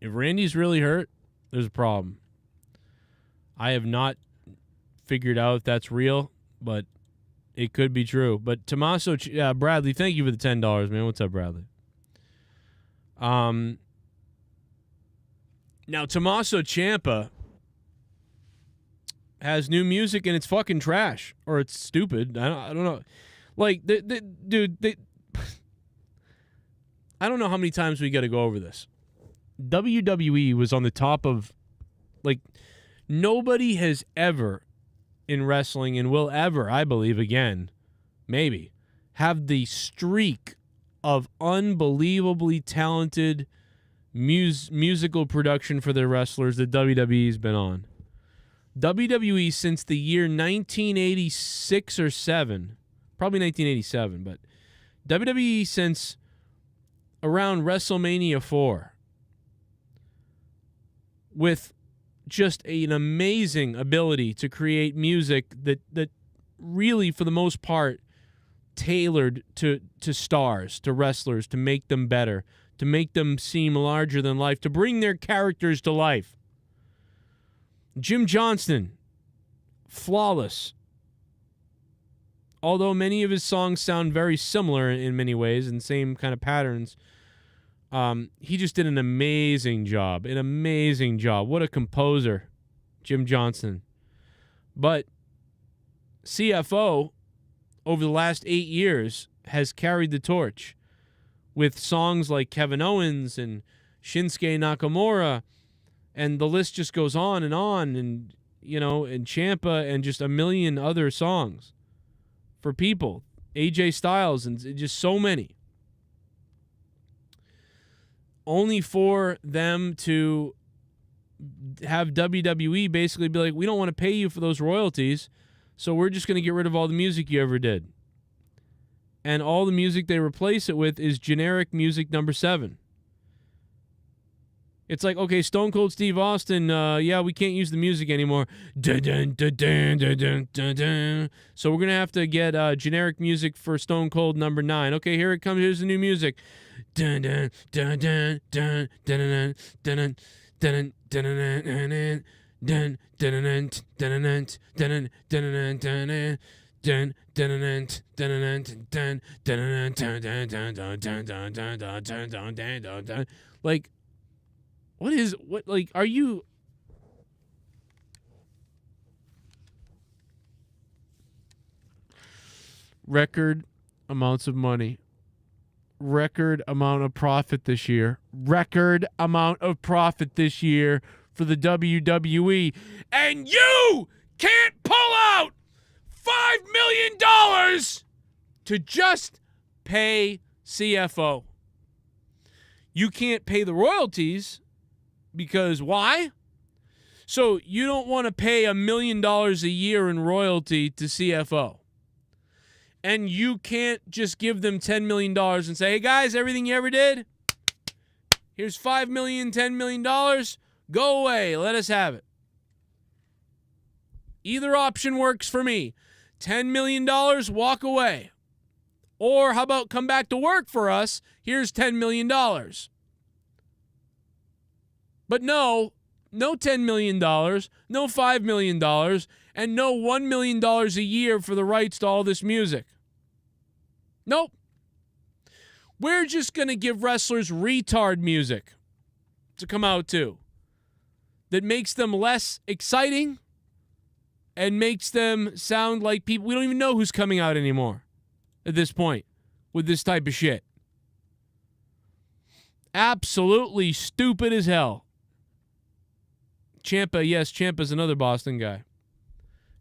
If Randy's really hurt, there's a problem. I have not figured out if that's real, but it could be true. But Tommaso, Bradley, thank you for the $10, man. What's up, Bradley? Now, Tommaso Ciampa has new music and it's fucking trash, or it's stupid. I don't know. Like, dude, I don't know how many times we got to go over this. WWE was on the top of, like, nobody has ever in wrestling and will ever, I believe, again, maybe, have the streak of unbelievably talented musical production for their wrestlers that WWE's been on. WWE since the year 1986 or 7, probably 1987, but WWE since around WrestleMania 4, with just an amazing ability to create music that really, for the most part, tailored to stars, to wrestlers, to make them better, to make them seem larger than life, to bring their characters to life. Jim Johnston, flawless. Although many of his songs sound very similar in many ways and same kind of patterns, he just did an amazing job. An amazing job. What a composer, Jim Johnston. But CFO, over the last 8 years, has carried the torch with songs like Kevin Owens and Shinsuke Nakamura, and the list just goes on, and, you know, and Ciampa, and just a million other songs for people. AJ Styles, and just so many. Only for them to have WWE basically be like, we don't want to pay you for those royalties, so we're just going to get rid of all the music you ever did. And all the music they replace it with is generic music number 7. It's like, okay, Stone Cold Steve Austin, yeah, we can't use the music anymore. Dun, dun, dun, dun, dun, dun, dun, dun. So we're going to have to get generic music for Stone Cold number 9. Okay, here it comes. Here's the new music. Dun, dun, dun, dun, dun, dun, dun, dun, dun, dun, dun, dun, dun. Like, are you... Record amounts of money. Record amount of profit this year. Record amount of profit this year for the WWE. And you can't pull out $5 million to just pay CFO. You can't pay the royalties because why? So you don't want to pay $1 million a year in royalty to CFO. And you can't just give them $10 million and say, hey, guys, everything you ever did, here's $5 million, $10 million. Go away. Let us have it. Either option works for me. $10 million, walk away. Or how about come back to work for us? Here's $10 million. But no $10 million, no $5 million, and no $1 million a year for the rights to all this music. Nope. We're just going to give wrestlers retard music to come out to that makes them less exciting and makes them sound like people. We don't even know who's coming out anymore at this point with this type of shit. Absolutely stupid as hell. Ciampa, yes, Ciampa's another Boston guy.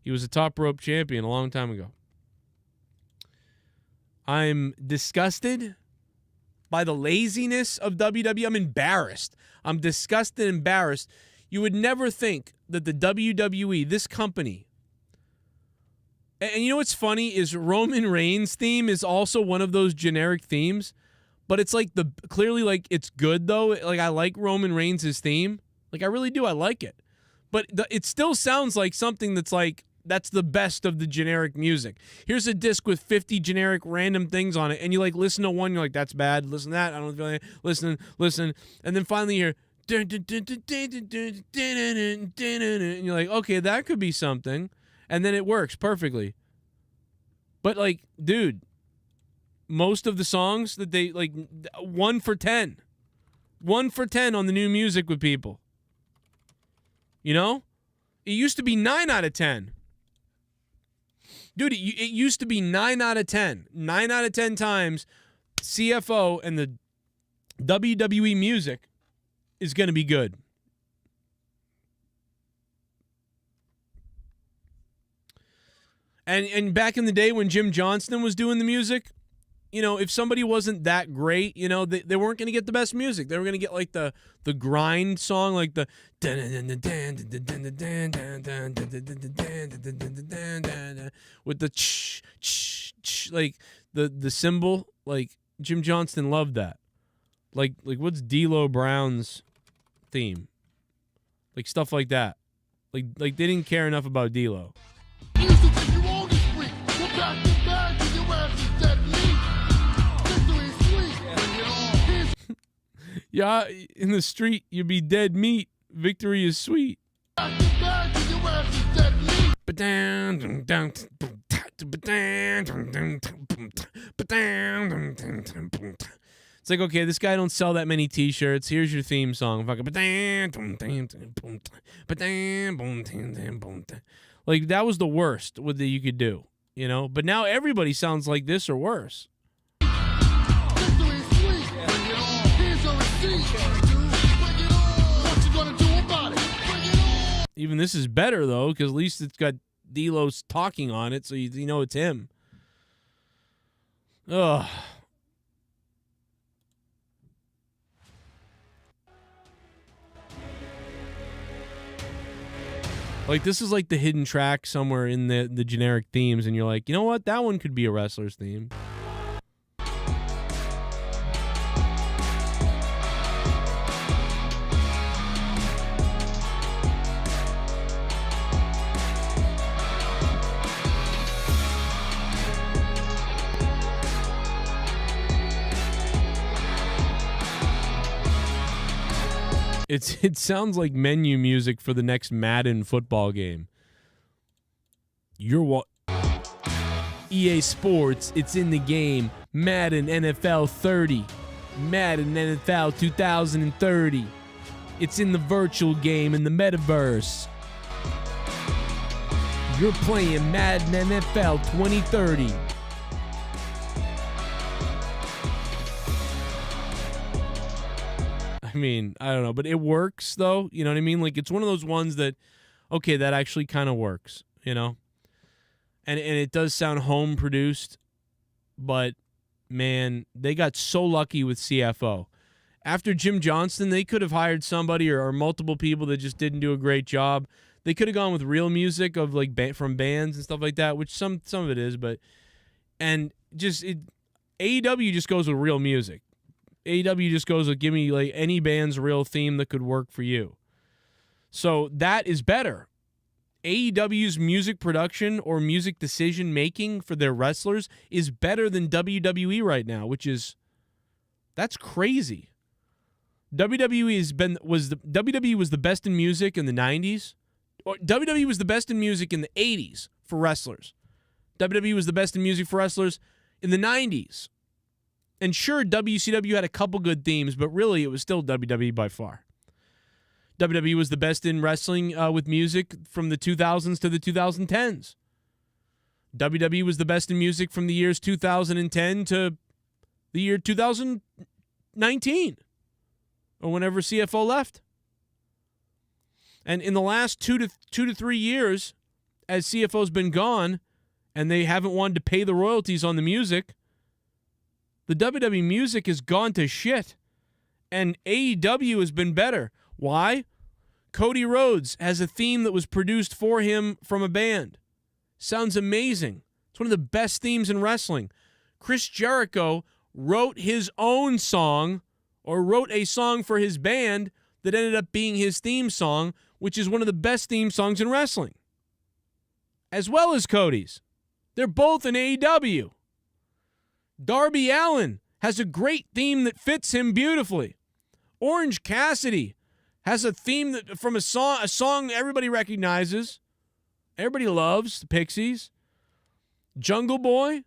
He was a top rope champion a long time ago. I'm disgusted by the laziness of WWE. I'm embarrassed. I'm disgusted and embarrassed. You would never think that the WWE, this company, and you know what's funny is Roman Reigns' theme is also one of those generic themes, but it's like clearly like it's good though. Like I like Roman Reigns' theme. Like I really do. I like it. But it still sounds like something that's like, that's the best of the generic music. Here's a disc with 50 generic random things on it, and you like listen to one, you're like, that's bad. Listen to that. I don't feel like it. Listen. And then finally you hear, and you're like, okay, that could be something. And then it works perfectly. But like, dude, most of the songs that they like, 1 for 10. 1 for 10 on the new music with people. You know? It used to be 9 out of 10. Dude, it used to be 9 out of 10. 9 out of 10 times CFO and the WWE music is going to be good. And back in the day when Jim Johnston was doing the music, you know, if somebody wasn't that great, you know, they weren't going to get the best music. They were going to get like the grind song, like the with the like the cymbal. Like Jim Johnston loved that. Like what's D'Lo Brown's theme? Like stuff like that. Like they didn't care enough about D'Lo. Yeah, in the street, you be dead meat. Victory is sweet. It's like, okay, this guy don't sell that many T-shirts. Here's your theme song. Like, that was the worst that you could do, you know? But now everybody sounds like this or worse. Even this is better, though, because at least it's got D'Lo's talking on it, so you know it's him. Ugh. Like, this is like the hidden track somewhere in the generic themes, and you're like, you know what? That one could be a wrestler's theme. It sounds like menu music for the next Madden football game. You're what? EA Sports, it's in the game. Madden NFL 30. Madden NFL 2030. It's in the virtual game in the metaverse. You're playing Madden NFL 2030. I mean, I don't know, but it works though. You know what I mean? Like it's one of those ones that, okay, that actually kind of works, you know? And it does sound home produced, but man, they got so lucky with CFO. After Jim Johnston, they could have hired somebody or multiple people that just didn't do a great job. They could have gone with real music of like from bands and stuff like that, which some of it is, but and just AEW just goes with real music. AEW just goes with give me like any band's real theme that could work for you. So that is better. AEW's music production or music decision making for their wrestlers is better than WWE right now, that's crazy. WWE was the best in music in the 90s. Or WWE was the best in music in the 80s for wrestlers. WWE was the best in music for wrestlers in the 90s. And sure, WCW had a couple good themes, but really it was still WWE by far. WWE was the best in wrestling with music from the 2000s to the 2010s. WWE was the best in music from the years 2010 to the year 2019, or whenever CFO left. And in the last 2 to 3 years, as CFO's been gone, and they haven't wanted to pay the royalties on the music, the WWE music has gone to shit, and AEW has been better. Why? Cody Rhodes has a theme that was produced for him from a band. Sounds amazing. It's one of the best themes in wrestling. Chris Jericho wrote his own song, or wrote a song for his band that ended up being his theme song, which is one of the best theme songs in wrestling, as well as Cody's. They're both in AEW. Darby Allin has a great theme that fits him beautifully. Orange Cassidy has a theme that from a song everybody recognizes, everybody loves, the Pixies. Jungle Boy,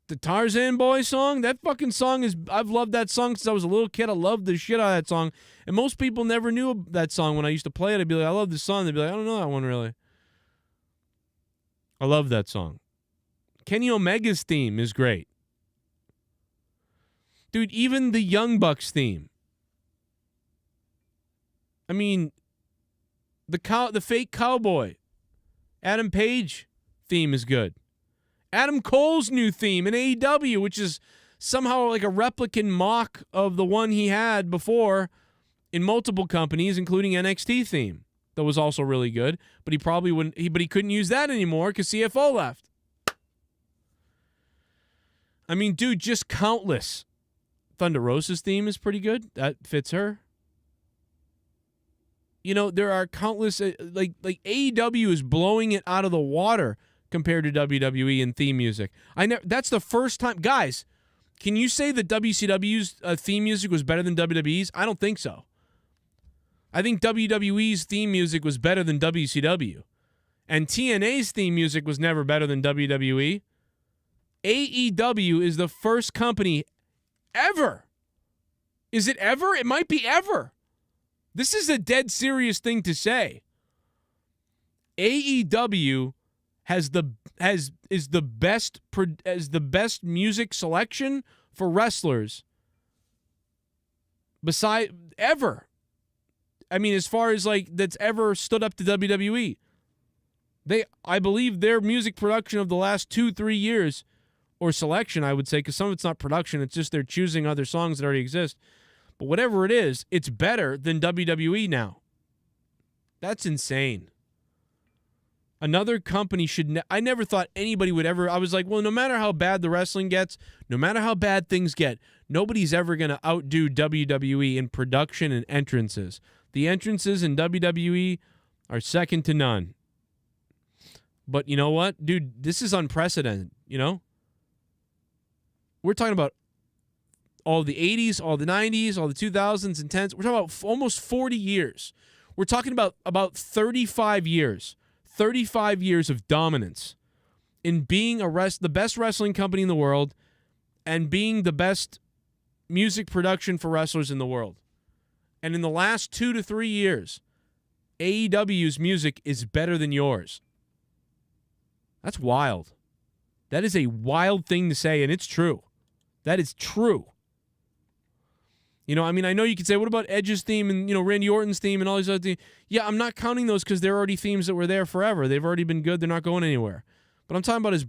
the Tarzan Boy song, that fucking song is, I've loved that song since I was a little kid. I loved the shit out of that song. And most people never knew that song when I used to play it. I'd be like, I love this song. They'd be like, I don't know that one really. I love that song. Kenny Omega's theme is great. Dude, even the Young Bucks theme. I mean, the fake cowboy, Adam Page theme is good. Adam Cole's new theme in AEW, which is somehow like a replicant mock of the one he had before in multiple companies, including NXT theme, that was also really good. But he probably wouldn't. But he couldn't use that anymore because CFO left. I mean, dude, just countless. Thunder Rosa's theme is pretty good. That fits her. You know, there are countless, like AEW is blowing it out of the water compared to WWE in theme music. That's the first time. Guys, can you say that WCW's theme music was better than WWE's? I don't think so. I think WWE's theme music was better than WCW. And TNA's theme music was never better than WWE. AEW is the first company ever. Is it ever? It might be ever. This is a dead serious thing to say. AEW is the best music selection for wrestlers beside ever. I mean, as far as like that's ever stood up to WWE. I believe their music production of the last 2-3 years, or selection, I would say, because some of it's not production, it's just they're choosing other songs that already exist. But whatever it is, it's better than WWE now. That's insane. Another company should... I never thought anybody would ever... I was like, well, no matter how bad the wrestling gets, no matter how bad things get, nobody's ever going to outdo WWE in production and entrances. The entrances in WWE are second to none. But you know what? Dude, this is unprecedented, you know? We're talking about all the 80s, all the 90s, all the 2000s and 10s. We're talking about almost 40 years. We're talking about 35 years. 35 years of dominance in being the best wrestling company in the world and being the best music production for wrestlers in the world. And in the last 2 to 3 years, AEW's music is better than yours. That's wild. That is a wild thing to say, and it's true. That is true. You know, I mean, I know you could say, what about Edge's theme and, you know, Randy Orton's theme and all these other themes? Yeah, I'm not counting those because they're already themes that were there forever. They've already been good. They're not going anywhere. But I'm talking about his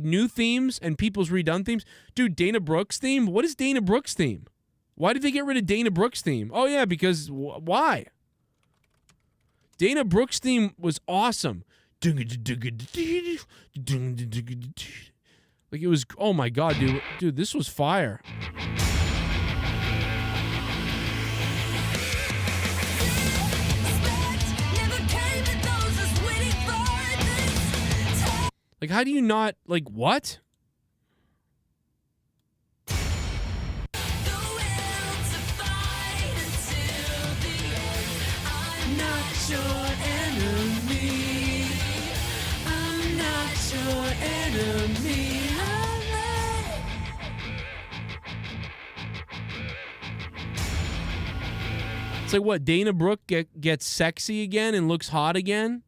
new themes and people's redone themes. Dude, Dana Brooks' theme? What is Dana Brooks' theme? Why did they get rid of Dana Brooks' theme? Oh, yeah, because why? Dana Brooks' theme was awesome. Like, it was, oh my God, dude. Dude, this was fire. Like, how do you not, like, what? It's like, what, Dana Brooke gets sexy again and looks hot again?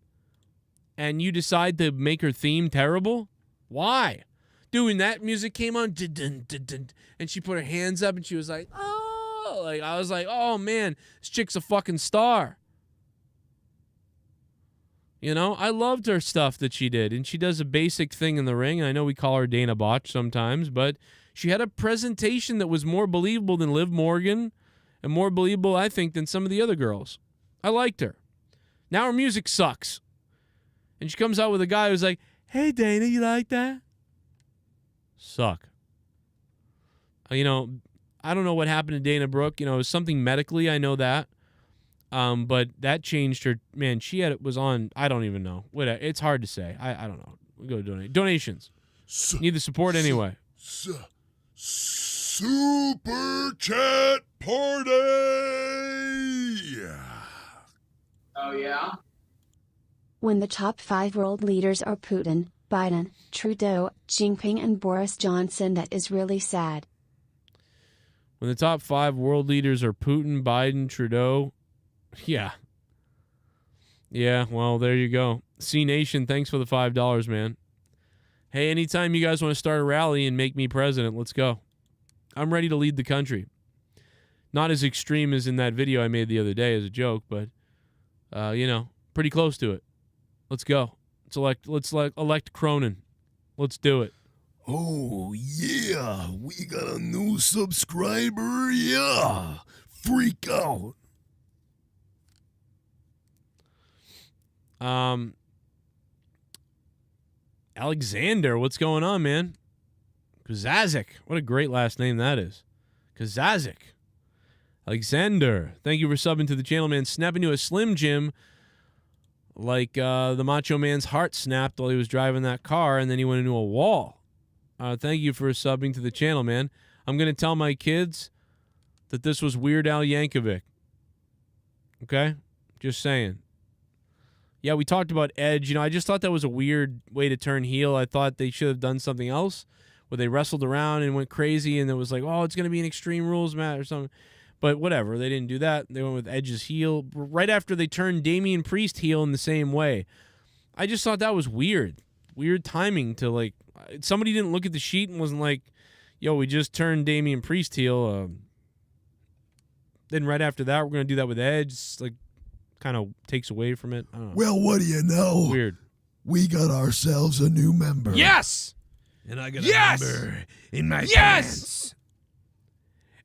And you decide to make her theme terrible? Why? Dude, when that music came on, and she put her hands up and she was like, oh, like I was like, oh man, this chick's a fucking star. You know, I loved her stuff that she did, and she does a basic thing in the ring. I know we call her Dana Botch sometimes, but she had a presentation that was more believable than Liv Morgan and more believable, I think, than some of the other girls. I liked her. Now her music sucks. And she comes out with a guy who's like, hey, Dana, you like that? Suck. You know, I don't know what happened to Dana Brooke. You know, it was something medically, I know that. But that changed her. Man, was on, I don't even know. It's hard to say. I don't know. We go donate. Donations. Need the support anyway. Super Chat Party! Oh, yeah? When the top 5 world leaders are Putin, Biden, Trudeau, Jinping and Boris Johnson, that is really sad. When the top 5 world leaders are Putin, Biden, Trudeau, yeah. Yeah, well, there you go. C Nation, thanks for the $5, man. Hey, anytime you guys want to start a rally and make me president, let's go. I'm ready to lead the country. Not as extreme as in that video I made the other day as a joke, but, you know, pretty close to it. Let's go. Let's elect Cronin. Let's do it. Oh, yeah. We got a new subscriber. Yeah. Freak out. Alexander, what's going on, man? Kazazik. What a great last name that is. Kazazik. Alexander, thank you for subbing to the channel, man. Snap into a Slim Jim like the Macho Man's heart snapped while he was driving that car, and then he went into a wall. Thank you for subbing to the channel, man. I'm going to tell my kids that this was Weird Al Yankovic. Okay? Just saying. Yeah, we talked about Edge. You know, I just thought that was a weird way to turn heel. I thought they should have done something else where they wrestled around and went crazy, and it was like, oh, it's going to be an Extreme Rules match or something. But whatever, they didn't do that. They went with Edge's heel right after they turned Damian Priest heel in the same way. I just thought that was weird. Weird timing to, like, somebody didn't look at the sheet and wasn't like, yo, we just turned Damian Priest heel. Then right after that, we're going to do that with Edge. It's like, kind of takes away from it. I don't know. Well, what do you know? Weird. We got ourselves a new member. Yes! And I got a member in my Yes! pants.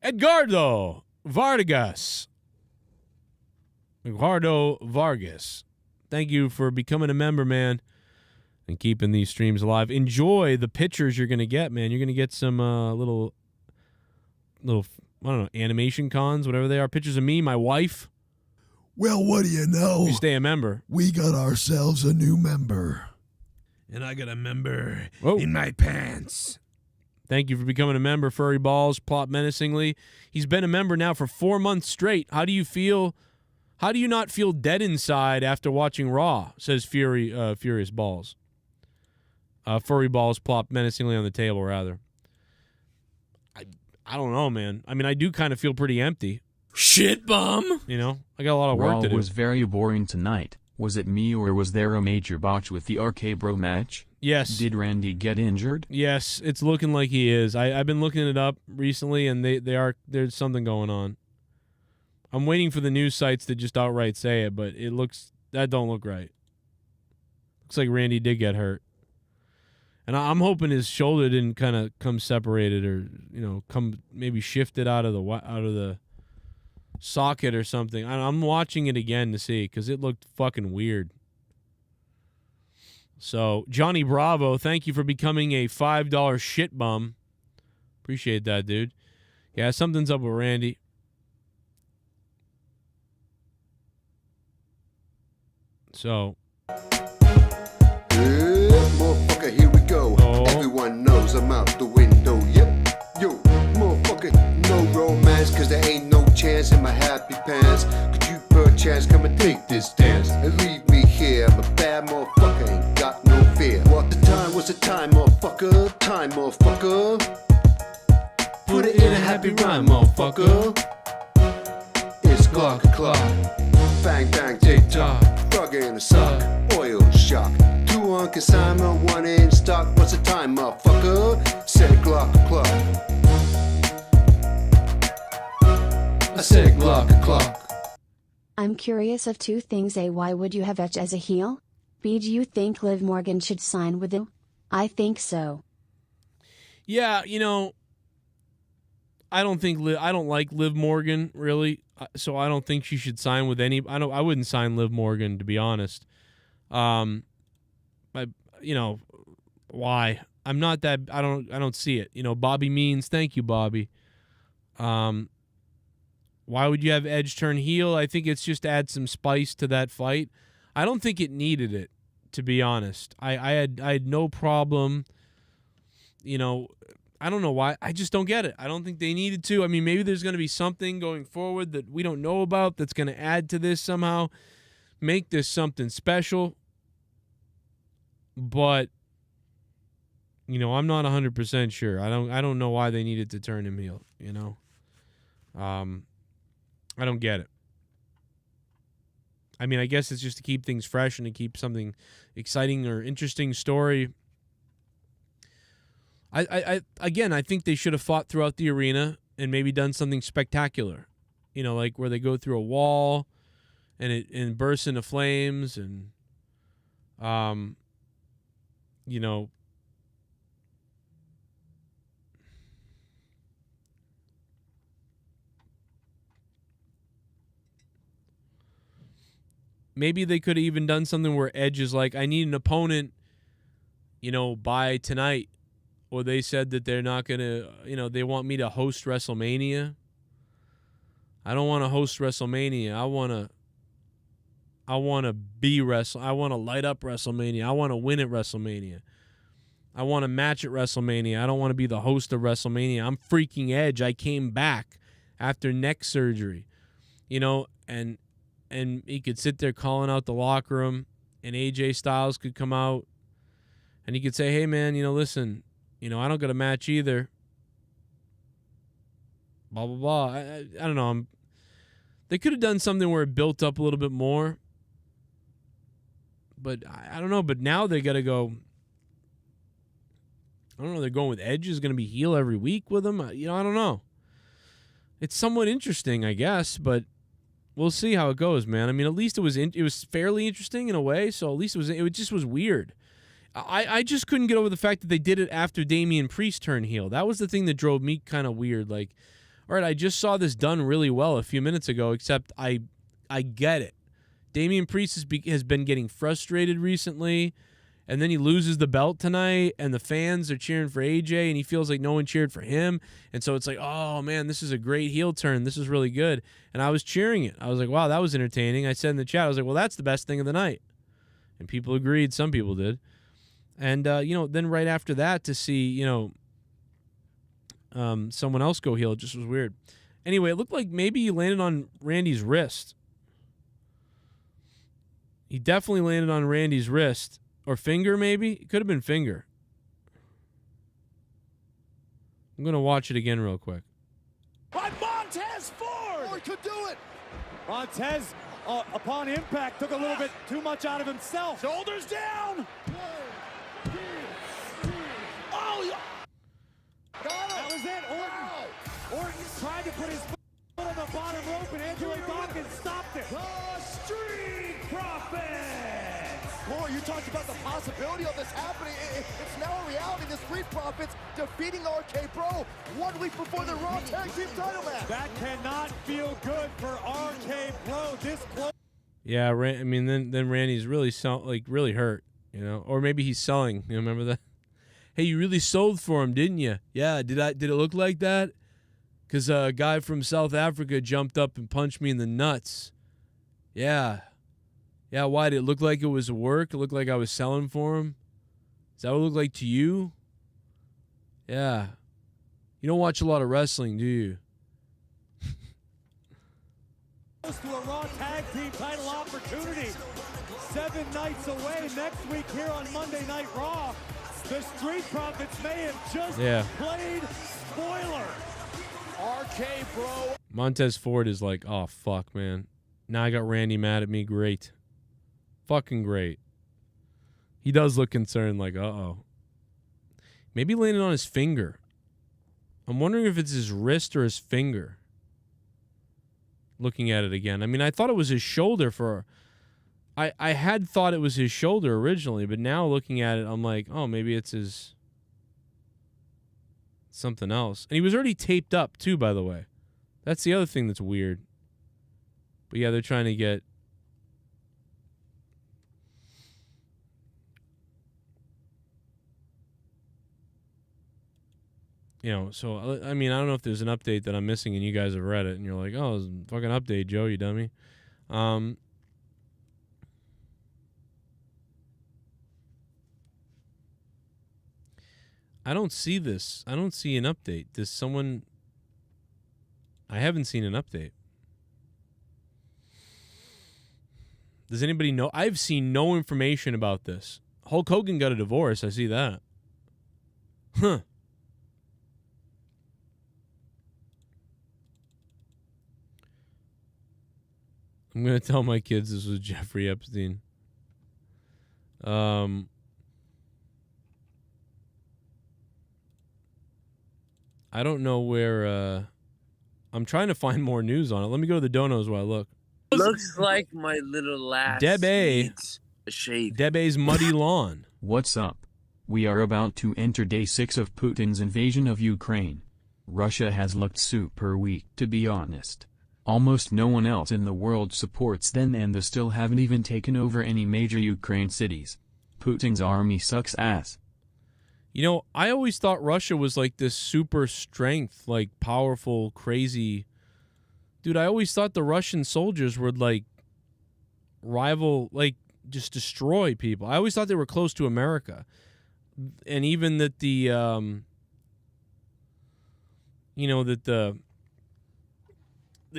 Edgardo Vargas. Eduardo Vargas. Thank you for becoming a member, man, and keeping these streams alive. Enjoy the pictures you're going to get, man. You're going to get some little, I don't know, animation cons, whatever they are. Pictures of me, my wife. Well, what do you know? You stay a member. We got ourselves a new member. And I got a member in my pants. Thank you for becoming a member, Furry Balls, Plot Menacingly. He's been a member now for 4 months straight. How do you feel? How do you not feel dead inside after watching Raw? Says Furious Balls. Furry Balls, Plot Menacingly on the table, rather. I don't know, man. I mean, I do kind of feel pretty empty. Shit bum. You know, I got a lot of work to do. Raw was very boring tonight. Was it me or was there a major botch with the RK Bro match? Yes. Did Randy get injured? Yes, it's looking like he is. I've been looking it up recently, and there's something going on. I'm waiting for the news sites to just outright say it, but that don't look right. Looks like Randy did get hurt. And I'm hoping his shoulder didn't kind of come separated or, you know, come maybe shifted out of the socket or something. I'm watching it again to see because it looked fucking weird. So, Johnny Bravo, thank you for becoming a $5 shit bum. Appreciate that, dude. Yeah, something's up with Randy. So. Motherfucker, here we go. Everyone knows I'm out the window. Yep. Yo, motherfucker, no romance, cause there ain't no chance in my happy pants. Could you perchance come and take this dance and leave me here? I'm a bad motherfucker, ain't got no fear. What the time was the time, motherfucker? Time, motherfucker. Put it in a happy rhyme, motherfucker. It's clock o'clock. Bang, bang, tick-tock. Frog in a sock. Oil shock. 2 on consignment, 1 in stock. What's the time, motherfucker? Said clock o'clock. I said clock o'clock. I'm curious of 2 things. A, why would you have Edge as a heel? B, do you think Liv Morgan should sign with you? I think so. Yeah, you know, I don't like Liv Morgan really, so I don't think she should sign with any. I wouldn't sign Liv Morgan, to be honest. Why? I'm not that. I don't see it. Bobby Means. Thank you, Bobby. Why would you have Edge turn heel? I think it's just to add some spice to that fight. I don't think it needed it, to be honest. I had no problem. I don't know why. I just don't get it. I don't think they needed to. I mean, maybe there's going to be something going forward that we don't know about that's going to add to this somehow, make this something special. But, I'm not 100% sure. I don't know why they needed to turn him heel, I don't get it. I mean, I guess it's just to keep things fresh and to keep something exciting or interesting story. I think they should have fought throughout the arena and maybe done something spectacular, like where they go through a wall and it bursts into flames and, maybe they could have even done something where Edge is like, I need an opponent, by tonight. Or they said that they're not going to, they want me to host WrestleMania. I don't want to host WrestleMania. I want to I want to light up WrestleMania. I want to win at WrestleMania. I want to match at WrestleMania. I don't want to be the host of WrestleMania. I'm freaking Edge. I came back after neck surgery, and he could sit there calling out the locker room, and AJ Styles could come out, and he could say, hey, man, listen, I don't got a match either. Blah, blah, blah. I don't know. They could have done something where it built up a little bit more. But I don't know. But now they got to go. I don't know. They're going with Edge is going to be heel every week with him. I don't know. It's somewhat interesting, I guess. But we'll see how it goes, man. I mean, at least it was fairly interesting in a way. So at least it just was weird. I just couldn't get over the fact that they did it after Damian Priest turned heel. That was the thing that drove me kind of weird. Like, all right, I just saw this done really well a few minutes ago, except I get it. Damian Priest has been getting frustrated recently, and then he loses the belt tonight, and the fans are cheering for AJ, and he feels like no one cheered for him. And so it's like, oh, man, this is a great heel turn. This is really good. And I was cheering it. I was like, wow, that was entertaining. I said in the chat, I was like, well, that's the best thing of the night. And people agreed. Some people did. And, then right after that to see, someone else go heel, it just was weird. Anyway, it looked like maybe he landed on Randy's wrist. He definitely landed on Randy's wrist. Or finger, maybe? It could have been finger. I'm going to watch it again real quick. By Montez Ford! Oh, he could do it! Montez, upon impact, took a little bit too much out of himself. Shoulders down! Oh, yeah. That was it. Orton tried to put his foot on the bottom rope, and Angelo Dawkins stopped it. The Street Profits! Boy, you talked about the possibility of this happening. It's now a reality. The Street Profits defeating RK Bro 1 week before the Raw Tag Team title match. That cannot feel good for RK Bro. This close. Yeah, I mean, then Randy's really really hurt, or maybe he's selling. You remember that? Hey, you really sold for him, didn't you? Yeah, did it look like that? Because a guy from South Africa jumped up and punched me in the nuts. Yeah. Yeah, why? Did it look like it was work? It looked like I was selling for him? Is that what it looked like to you? Yeah. You don't watch a lot of wrestling, do you? To a Raw Tag Team title opportunity. 7 nights away next week here on Monday Night Raw. The Street Profits may have just played spoiler. RK Bro. Montez Ford is like, oh, fuck, man. Now I got Randy mad at me. Great. Fucking great. He does look concerned, like, uh-oh. Maybe landed on his finger. I'm wondering if it's his wrist or his finger. Looking at it again. I mean, I thought it was his shoulder for... I had thought it was his shoulder originally, but now looking at it, I'm like, oh, maybe it's his... something else. And he was already taped up, too, by the way. That's the other thing that's weird. But yeah, they're trying to get... You know, so, I mean, I don't know if there's an update that I'm missing and you guys have read it. And you're like, oh, it's a fucking update, Joe, you dummy. I don't see this. I don't see an update. Does someone... I haven't seen an update. Does anybody know? I've seen no information about this. Hulk Hogan got a divorce. I see that. Huh. I'm going to tell my kids this was Jeffrey Epstein. I don't know where... I'm trying to find more news on it. Let me go to the donos while I look. Looks like my little lass Debe. needs a shave. Debe's muddy lawn. What's up? We are about to enter day 6 of Putin's invasion of Ukraine. Russia has looked super weak, to be honest. Almost no one else in the world supports them, and they still haven't even taken over any major Ukraine cities. Putin's army sucks ass. You know, I always thought Russia was like this super strength, like powerful, crazy... Dude, I always thought the Russian soldiers would like rival, like just destroy people. I always thought they were close to America. And even that the, you know, that the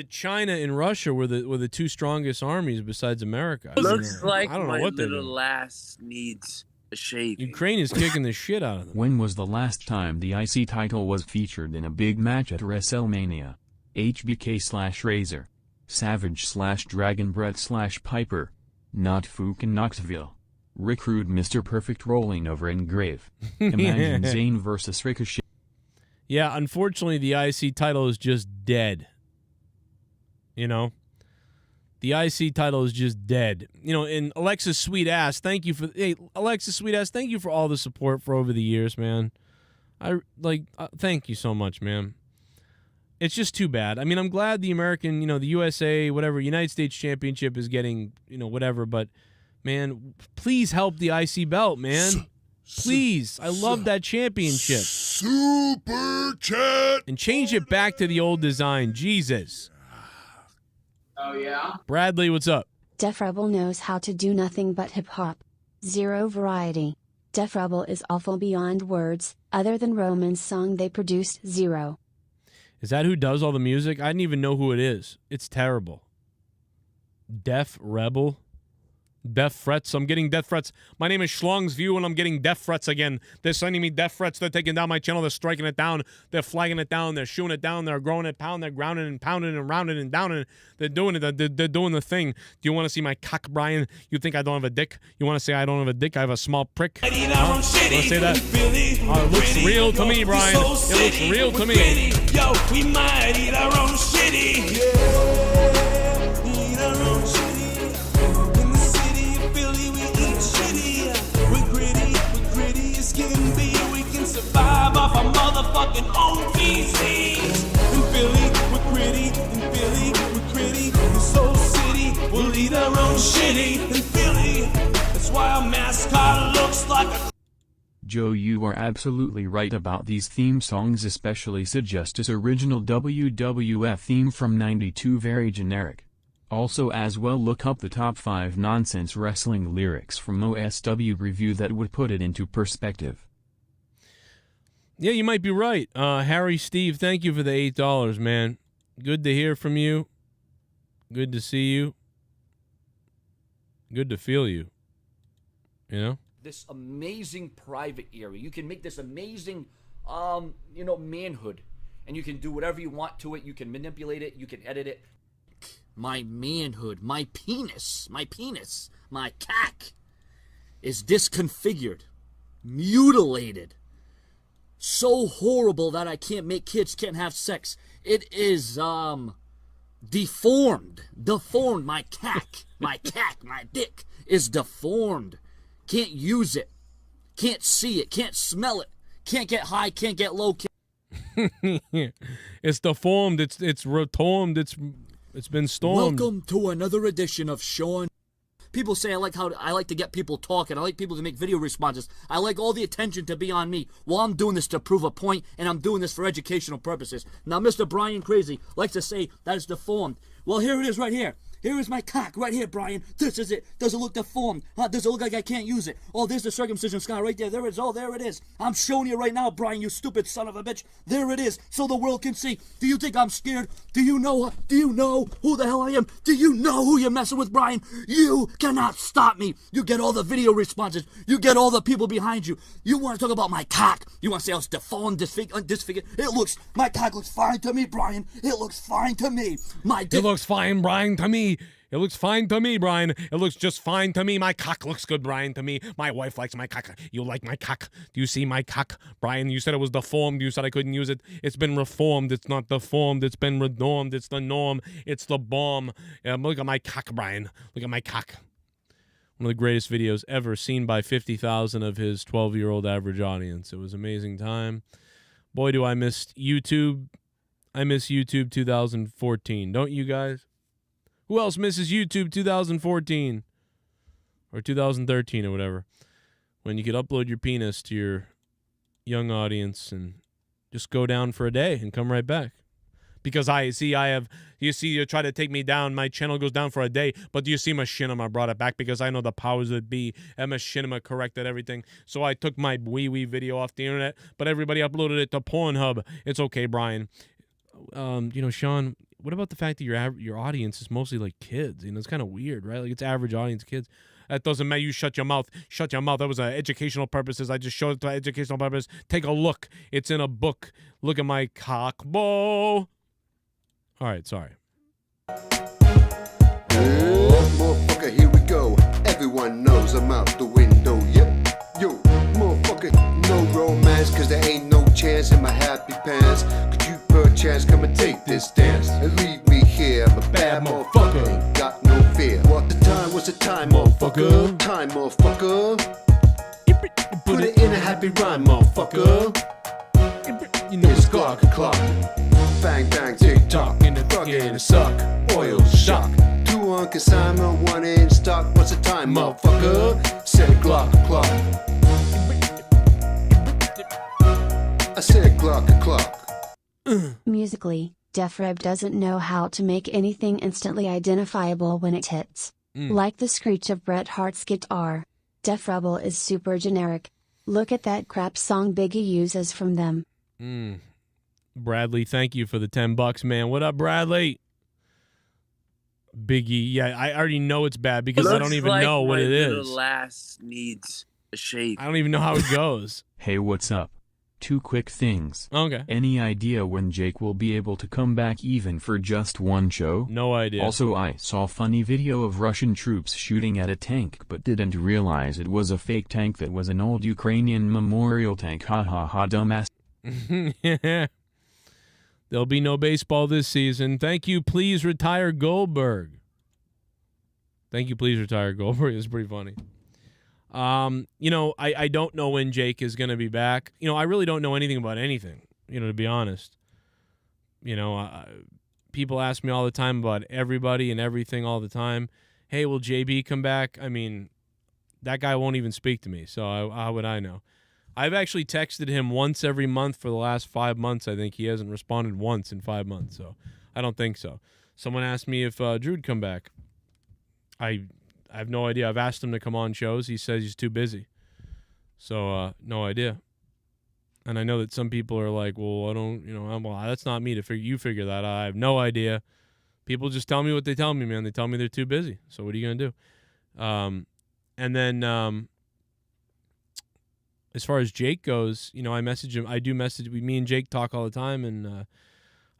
China and Russia were the two strongest armies besides America. Looks like I don't know my what little lass needs a shave. Ukraine is kicking the shit out of them. When was the last time the IC title was featured in a big match at Wrestlemania? HBK/Razor, Savage/Dragon/Piper, not Fook in Knoxville. Recruit Mr. Perfect rolling over in grave. Imagine Zayn versus Ricochet. Yeah, unfortunately, the IC title is just dead. You know? The IC title is just dead. You know, and Alexis Sweet Ass, thank you for... Hey, Alexis Sweet Ass, thank you for all the support for over the years, man. Thank you so much, man. It's just too bad. I mean, I'm glad the American, you know, the USA, whatever, United States Championship is getting, you know, whatever. But, man, please help the IC belt, man. Please. I love that championship. Super chat. And change it back to the old design. Jesus. Oh, yeah? Bradley, what's up? Def Rebel knows how to do nothing but hip-hop. Zero variety. Def Rebel is awful beyond words. Other than Roman's song they produced, zero. Is that who does all the music? I didn't even know who it is. It's terrible. Def Rebel. Death threats. I'm getting death threats. My name is Schlong's View, and I'm getting death threats again. They're sending me death threats. They're taking down my channel. They're striking it down. They're flagging it down. They're shooting it down. They're growing it, pound. They're grounding and pounding and rounding and downing. They're doing it. They're doing the thing. Do you want to see my cock, Brian? You think I don't have a dick? You want to say I don't have a dick? I have a small prick? Huh? You want to say that? Oh, it looks real to me, Brian. It looks real to me. Yo, we might eat our own shitty. Yeah, eat our own shitty. Survive off our motherfucking own PCs. In Philly, we're gritty. In Philly, we're gritty. In Soul City, we'll eat our own shitty. In Philly, that's why our mascot looks like a... Joe, you are absolutely right about these theme songs, especially Sid Justice original WWF theme from '92, very generic. Also as well, look up the top 5 nonsense wrestling lyrics from OSW review that would put it into perspective. Yeah, you might be right. Harry Steve, thank you for the $8, man. Good to hear from you. Good to see you. Good to feel you. You know? This amazing private area. You can make this amazing, you know, manhood. And you can do whatever you want to it. You can manipulate it. You can edit it. My manhood, my penis, my cack is disconfigured, mutilated. So horrible that I can't make kids, can't have sex. It is, deformed. My cack, my dick is deformed. Can't use it. Can't see it. Can't smell it. Can't get high, can't get low. It's deformed. It's reformed. It's been stormed. Welcome to another edition of Sean. People say I like to get people talking. I like people to make video responses. I like all the attention to be on me. Well, I'm doing this to prove a point, and I'm doing this for educational purposes. Now, Mr. Brian Crazy likes to say that it's deformed. Well, here it is right here. Here is my cock right here, Brian. This is it. Does it look deformed? Does it look like I can't use it? Oh, there's the circumcision scar right there. There it is. Oh, there it is. I'm showing you right now, Brian, you stupid son of a bitch. There it is, so the world can see. Do you think I'm scared? Do you know who the hell I am? Do you know who you're messing with, Brian? You cannot stop me. You get all the video responses. You get all the people behind you. You want to talk about my cock. You want to say I was deformed, disfigured. My cock looks fine to me, Brian. It looks fine to me. It looks fine, Brian, to me. It looks fine to me, Brian. It looks just fine to me. My cock looks good, Brian, to me. My wife likes my cock. You like my cock? Do you see my cock, Brian? You said it was deformed. You said I couldn't use it. It's been reformed. It's not deformed. It's been renormed. It's the norm. It's the bomb. Look at my cock, Brian. Look at my cock. One of the greatest videos ever, seen by 50,000 of his 12-year-old average audience. It was an amazing time. Boy, do I miss YouTube. I miss YouTube 2014. Don't you guys? Who else misses YouTube 2014 or 2013 or whatever, when you could upload your penis to your young audience and just go down for a day and come right back? Because you try to take me down, my channel goes down for a day, but do you see Machinima brought it back because I know the powers that be, and Machinima corrected everything. So I took my wee video off the internet, but everybody uploaded it to Pornhub. It's okay, Brian. Sean, what about the fact that your audience is mostly like kids? It's kind of weird, right? Like, it's average audience kids. That doesn't matter. You shut your mouth. Shut your mouth. That was educational purposes. I just showed it to educational purposes. Take a look. It's in a book. Look at my cock, bow. All right, sorry. Motherfucker, here we go. Everyone knows I'm out the window. Yep, yo, motherfucker, no romance, cause there ain't no chance in my happy pants. Could you perchance come and take this dance and leave me here? I'm a bad motherfucker, ain't got no fear. What the time was the time, motherfucker? Time, motherfucker. Put it in a happy rhyme, motherfucker. It's clock. Bang, bang, tick tock. In the fuck, in the suck. Oil shock. 2 on consignment, 1 in stock. What's the time, motherfucker? Said clock. I said clock. Musically, Def Reb doesn't know how to make anything instantly identifiable when it hits. Like the screech of Bret Hart's guitar. Def Rebel is super generic. Look at that crap song Biggie uses from them. Bradley, thank you for the $10, man. What up, Bradley? Biggie, yeah, I already know it's bad because I don't even know what it is. My ass needs a shave. I don't even know how it goes. Hey, what's up? 2 quick things. Okay. Any idea when Jake will be able to come back even for just 1 show? No idea. Also, I saw a funny video of Russian troops shooting at a tank but didn't realize it was a fake tank that was an old Ukrainian memorial tank. Ha ha ha, dumbass. Yeah. There'll be no baseball this season. Thank you, please retire Goldberg. Thank you, please retire Goldberg. It's pretty funny. I don't know when Jake is going to be back. I really don't know anything about anything, to be honest. People ask me all the time about everybody and everything all the time. Hey, will JB come back? I mean, that guy won't even speak to me, so how would I know? I've actually texted him once every month for the last 5 months. I think he hasn't responded once in 5 months, so I don't think so. Someone asked me if Drew'd come back. I have no idea. I've asked him to come on shows. He says he's too busy. So, no idea. And I know that some people are like, well, I don't, well, that's not me to figure. You figure that out. I have no idea. People just tell me what they tell me, man. They tell me they're too busy. So what are you going to do? And then as far as Jake goes, I message him. I do message. Me and Jake talk all the time, and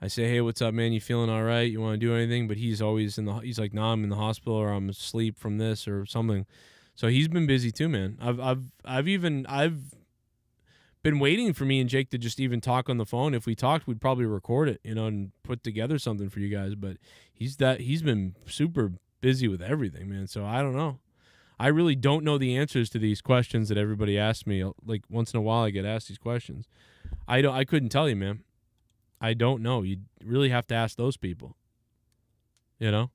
I say, hey, what's up, man? You feeling all right? You want to do anything? But he's always he's like, nah, I'm in the hospital, or I'm asleep from this or something. So he's been busy too, man. I've been waiting for me and Jake to just even talk on the phone. If we talked, we'd probably record it, and put together something for you guys. But he's been super busy with everything, man. So I don't know. I really don't know the answers to these questions that everybody asks me. Like, once in a while I get asked these questions. I couldn't tell you, man. I don't know. You really have to ask those people. You know?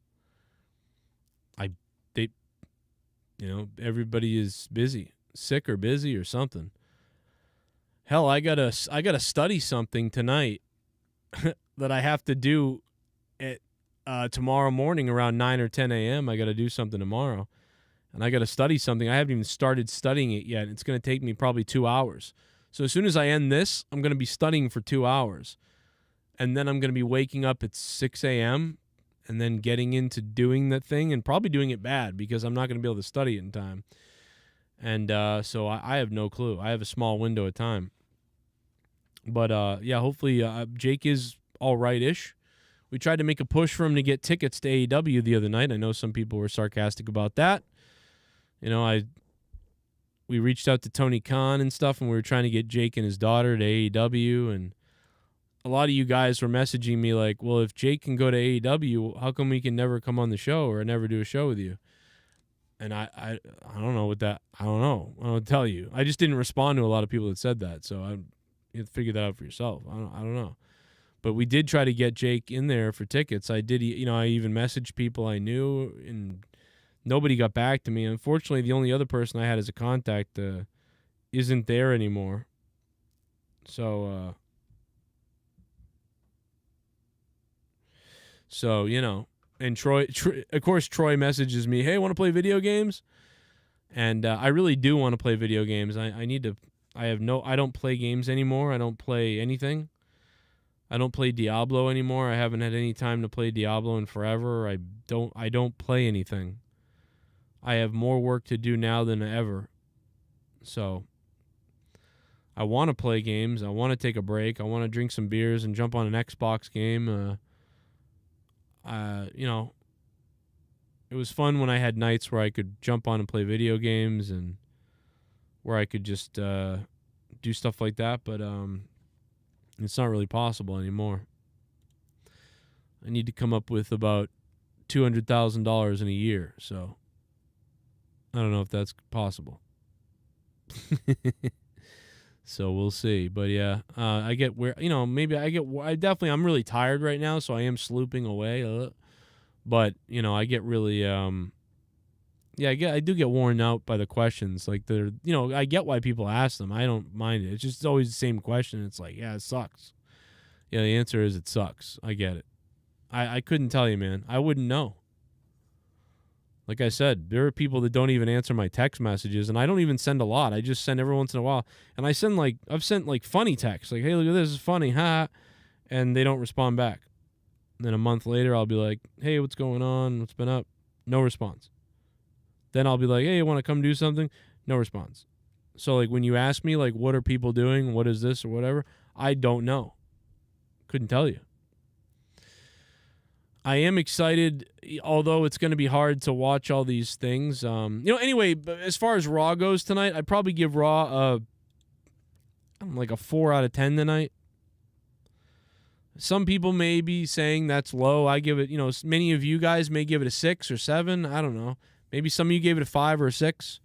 Everybody is busy, sick or busy or something. Hell, I gotta study something tonight that I have to do at tomorrow morning around 9 or 10 a.m. I got to do something tomorrow, and I got to study something. I haven't even started studying it yet. It's going to take me probably 2 hours. So as soon as I end this, I'm going to be studying for 2 hours, and then I'm going to be waking up at 6 a.m. and then getting into doing that thing and probably doing it bad because I'm not going to be able to study it in time. And so I have no clue. I have a small window of time. But, yeah, hopefully Jake is all right-ish. We tried to make a push for him to get tickets to AEW the other night. I know some people were sarcastic about that. You know, we reached out to Tony Khan and stuff, and we were trying to get Jake and his daughter to AEW, and a lot of you guys were messaging me like, well, if Jake can go to AEW, how come we can never come on the show or never do a show with you? And I don't know what that, I don't know. I don't tell you. I just didn't respond to a lot of people that said that, so you have to figure that out for yourself. I don't know. But we did try to get Jake in there for tickets. I did, I even messaged people I knew, and nobody got back to me. Unfortunately, the only other person I had as a contact isn't there anymore. So, and Troy, of course, Troy messages me, hey, want to play video games? And I really do want to play video games. I don't play games anymore. I don't play anything. I don't play Diablo anymore. I haven't had any time to play Diablo in forever. I don't play anything. I have more work to do now than ever. So I want to play games. I want to take a break. I want to drink some beers and jump on an Xbox game. It was fun when I had nights where I could jump on and play video games and where I could just do stuff like that, but it's not really possible anymore. I need to come up with about $200,000 in a year, so I don't know if that's possible. So we'll see. But yeah, I get where, I'm really tired right now, so I am slooping away. But, I get really, I do get worn out by the questions. Like, I get why people ask them. I don't mind it. It's just always the same question. It's like, yeah, it sucks. Yeah, the answer is it sucks. I get it. I couldn't tell you, man. I wouldn't know. Like I said, there are people that don't even answer my text messages, and I don't even send a lot. I just send every once in a while. And I've sent funny texts, like, hey, look at this, it's funny, ha, and they don't respond back. And then a month later, I'll be like, hey, what's going on? What's been up? No response. Then I'll be like, hey, you want to come do something? No response. So, like, when you ask me, like, what are people doing? What is this or whatever? I don't know. Couldn't tell you. I am excited, although it's going to be hard to watch all these things. Anyway, as far as Raw goes tonight, I'd probably give Raw a 4 out of 10 tonight. Some people may be saying that's low. I give it, many of you guys may give it a 6 or 7. I don't know. Maybe some of you gave it a 5 or a 6.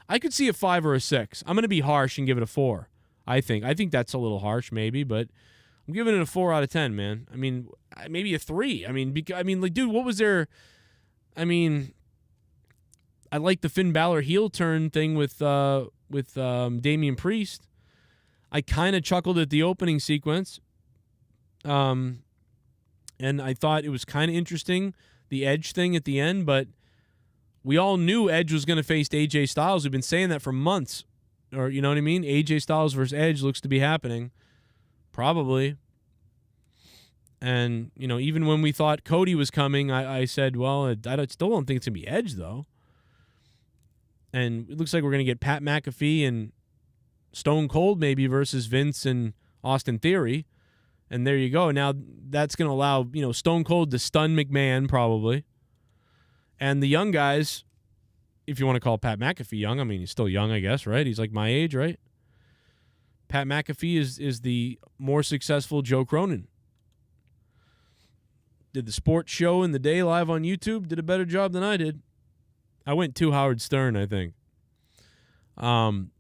I could see a 5 or a 6. I'm going to be harsh and give it a 4, I think. I think that's a little harsh, maybe, but I'm giving it a 4 out of 10, man. I mean, maybe a 3. Dude, what was there? I like the Finn Balor heel turn thing with Damian Priest. I kind of chuckled at the opening sequence. And I thought it was kind of interesting, the Edge thing at the end, but we all knew Edge was going to face AJ Styles. We've been saying that for months. Or, you know what I mean? AJ Styles versus Edge looks to be happening. Probably. And, even when we thought Cody was coming, I said, well, I still don't think it's going to be Edge, though. And it looks like we're going to get Pat McAfee and Stone Cold maybe versus Vince and Austin Theory. And there you go. Now, that's going to allow, Stone Cold to stun McMahon, probably. And the young guys, if you want to call Pat McAfee young, he's still young, I guess, right? He's like my age, right? Pat McAfee is the more successful Joe Cronin. Did the sports show in the day live on YouTube, did a better job than I did. I went to Howard Stern, I think. And,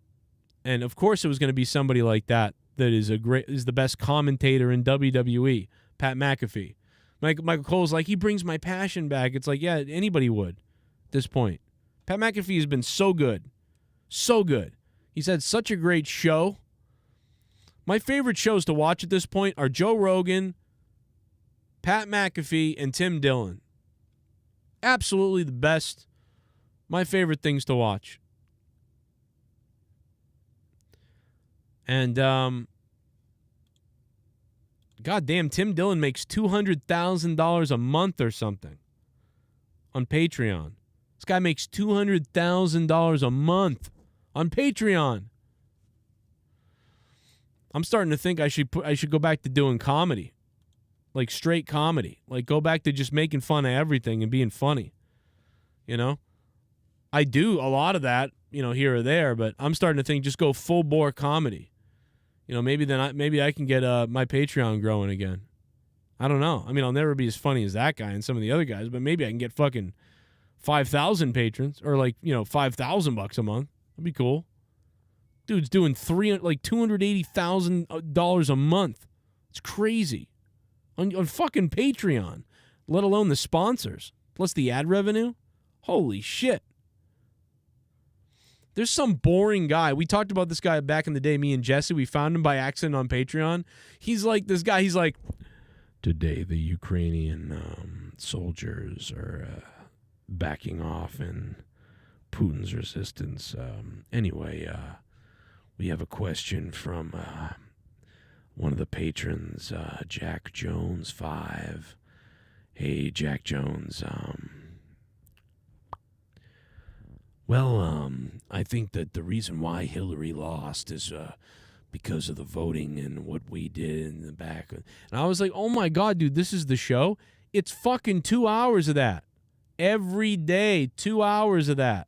of course, it was going to be somebody like that that is the best commentator in WWE, Pat McAfee. Michael Cole's like, he brings my passion back. It's like, yeah, anybody would at this point. Pat McAfee has been so good. So good. He's had such a great show. My favorite shows to watch at this point are Joe Rogan, Pat McAfee, and Tim Dillon. Absolutely the best. My favorite things to watch. And, goddamn, Tim Dillon makes $200,000 a month or something on Patreon. This guy makes $200,000 a month on Patreon. I'm starting to think I should go back to doing comedy, like straight comedy, like go back to just making fun of everything and being funny. You know, I do a lot of that, you know, here or there, but I'm starting to think just go full bore comedy. You know, maybe I can get my Patreon growing again. I don't know. I mean, I'll never be as funny as that guy and some of the other guys, but maybe I can get fucking 5,000 patrons or like, you know, $5,000 a month. That'd be cool. Dude's doing $280,000 a month. It's crazy on fucking Patreon, let alone the sponsors plus the ad revenue. Holy shit. There's some boring guy. We talked about this guy back in the day, me and Jesse. We found him by accident on Patreon. He's like this guy. He's like, today the Ukrainian soldiers are backing off in Putin's resistance. Anyway, we have a question from one of the patrons, Jack Jones 5. Hey, Jack Jones. I think that the reason why Hillary lost is because of the voting and what we did in the back. And I was like, oh my God, dude, this is the show? It's fucking 2 hours of that. Every day, 2 hours of that.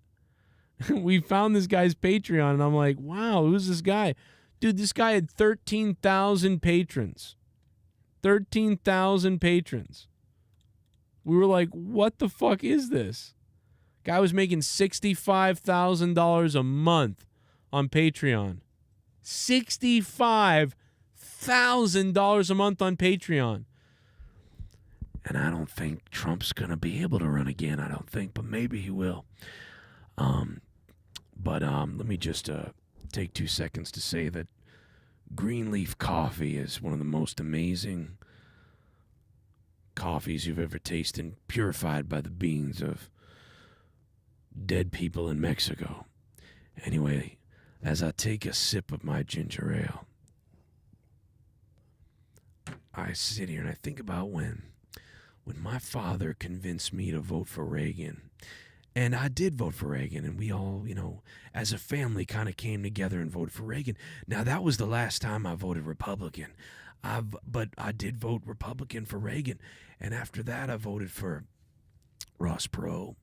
We found this guy's Patreon, and I'm like, wow, who's this guy? Dude, this guy had 13,000 patrons. 13,000 patrons. We were like, what the fuck is this? Guy was making $65,000 a month on Patreon. $65,000 a month on Patreon. And I don't think Trump's going to be able to run again, I don't think, but maybe he will. Let me just take 2 seconds to say that Greenleaf Coffee is one of the most amazing coffees you've ever tasted, purified by the beans of dead people in Mexico. Anyway, as I take a sip of my ginger ale, I sit here and I think about when my father convinced me to vote for Reagan. And I did vote for Reagan, and we all, you know, as a family kind of came together and voted for Reagan. Now, that was the last time I voted Republican. But I did vote Republican for Reagan. And after that, I voted for Ross Perot.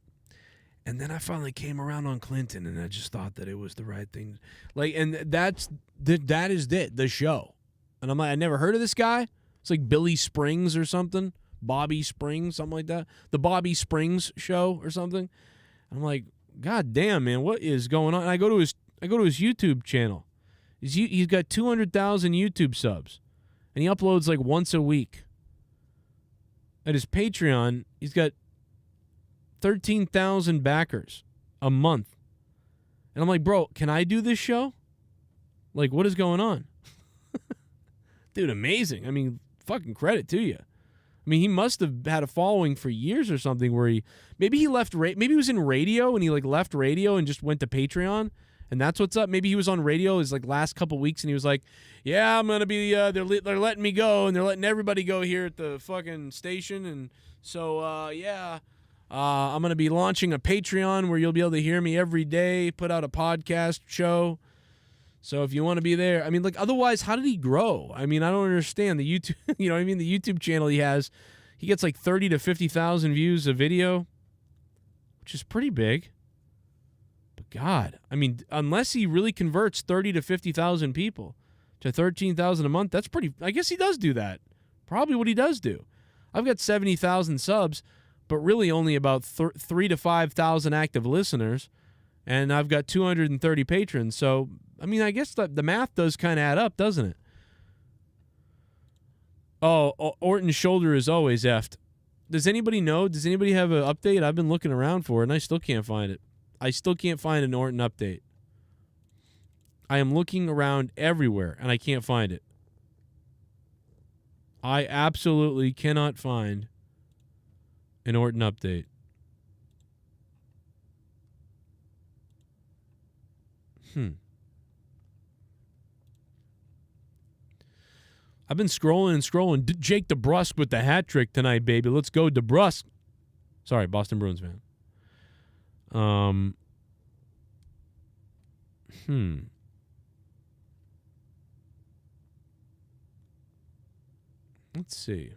And then I finally came around on Clinton, and I just thought that it was the right thing. Like, and that is the show. And I'm like, I never heard of this guy. It's like Billy Springs or something. Bobby Springs, something like that. The Bobby Springs show or something. I'm like, God damn, man, what is going on? And I go to his YouTube channel. He's got 200,000 YouTube subs, and he uploads like once a week. At his Patreon, he's got 13,000 backers a month. And I'm like, bro, can I do this show? Like, what is going on? Dude, amazing. I mean, fucking credit to you. I mean, he must have had a following for years or something where maybe he was in radio and he like left radio and just went to Patreon, and that's what's up. Maybe he was on radio his like last couple weeks and he was like, yeah, I'm going to be, they're letting me go and they're letting everybody go here at the fucking station. And so, I'm going to be launching a Patreon where you'll be able to hear me every day, put out a podcast show. So if you want to be there, I mean, like, otherwise, how did he grow? I mean, I don't understand the YouTube, you know what I mean? The YouTube channel he gets like 30 to 50,000 views a video, which is pretty big. But God, I mean, unless he really converts 30 to 50,000 people to 13,000 a month, that's pretty, I guess he does do that. Probably what he does do. I've got 70,000 subs, but really only about 3 to 5,000 active listeners, and I've got 230 patrons, so I mean, I guess the math does kind of add up, doesn't it? Oh, Orton's shoulder is always effed. Does anybody know? Does anybody have an update? I've been looking around for it, and I still can't find it. I still can't find an Orton update. I am looking around everywhere, and I can't find it. I absolutely cannot find an Orton update. I've been scrolling and scrolling. Jake DeBrusque with the hat trick tonight, baby. Let's go, DeBrusque. Sorry, Boston Bruins fan. Let's see.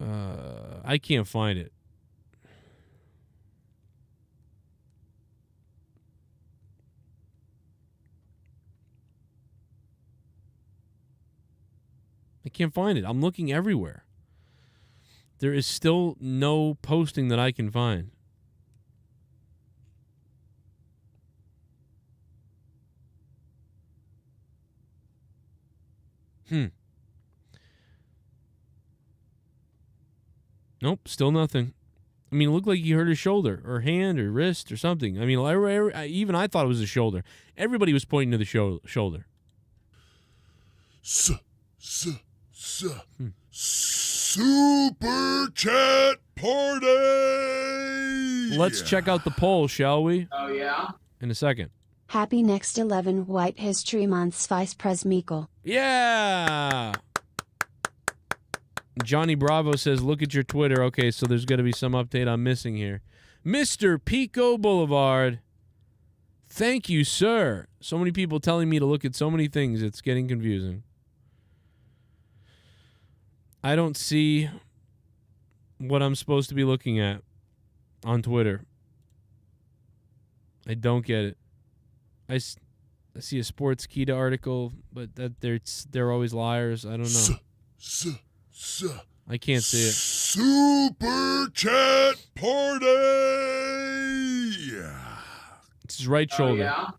I can't find it. I can't find it. I'm looking everywhere. There is still no posting that I can find. Nope, still nothing. I mean, it looked like he hurt his shoulder or hand or wrist or something. I mean, even I thought it was a shoulder. Everybody was pointing to the shoulder. Super chat party! Let's check out the poll, shall we? Oh, yeah? In a second. Happy next 11 White History Month, Vice Pres Mikkel. Yeah! Johnny Bravo says, look at your Twitter. Okay, so there's got to be some update I'm missing here. Mr. Pico Boulevard. Thank you, sir. So many people telling me to look at so many things. It's getting confusing. I don't see what I'm supposed to be looking at on Twitter. I don't get it. I see a Sports Kita article, but that they're always liars. I don't know. I can't see it. Super chat party! It's his right shoulder. Yeah?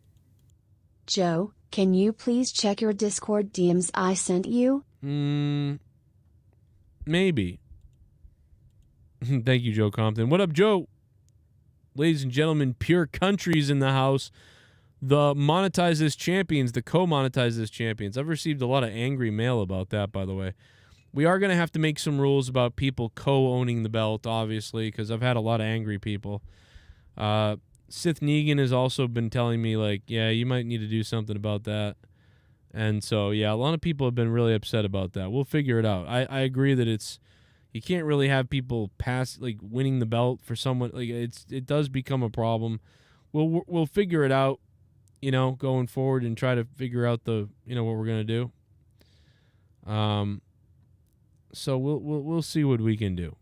Joe, can you please check your Discord DMs I sent you? Maybe. Thank you, Joe Compton. What up, Joe? Ladies and gentlemen, Pure Country's in the house. The Monetize This Champions, the co-Monetize This Champions. I've received a lot of angry mail about that, by the way. We are going to have to make some rules about people co-owning the belt, obviously, because I've had a lot of angry people. SITH NEGAN has also been telling me, like, yeah, you might need to do something about that. And so, yeah, a lot of people have been really upset about that. We'll figure it out. I agree that you can't really have people winning the belt for someone. Like, it does become a problem. We'll figure it out, going forward and try to figure out what we're going to do. So we'll see what we can do,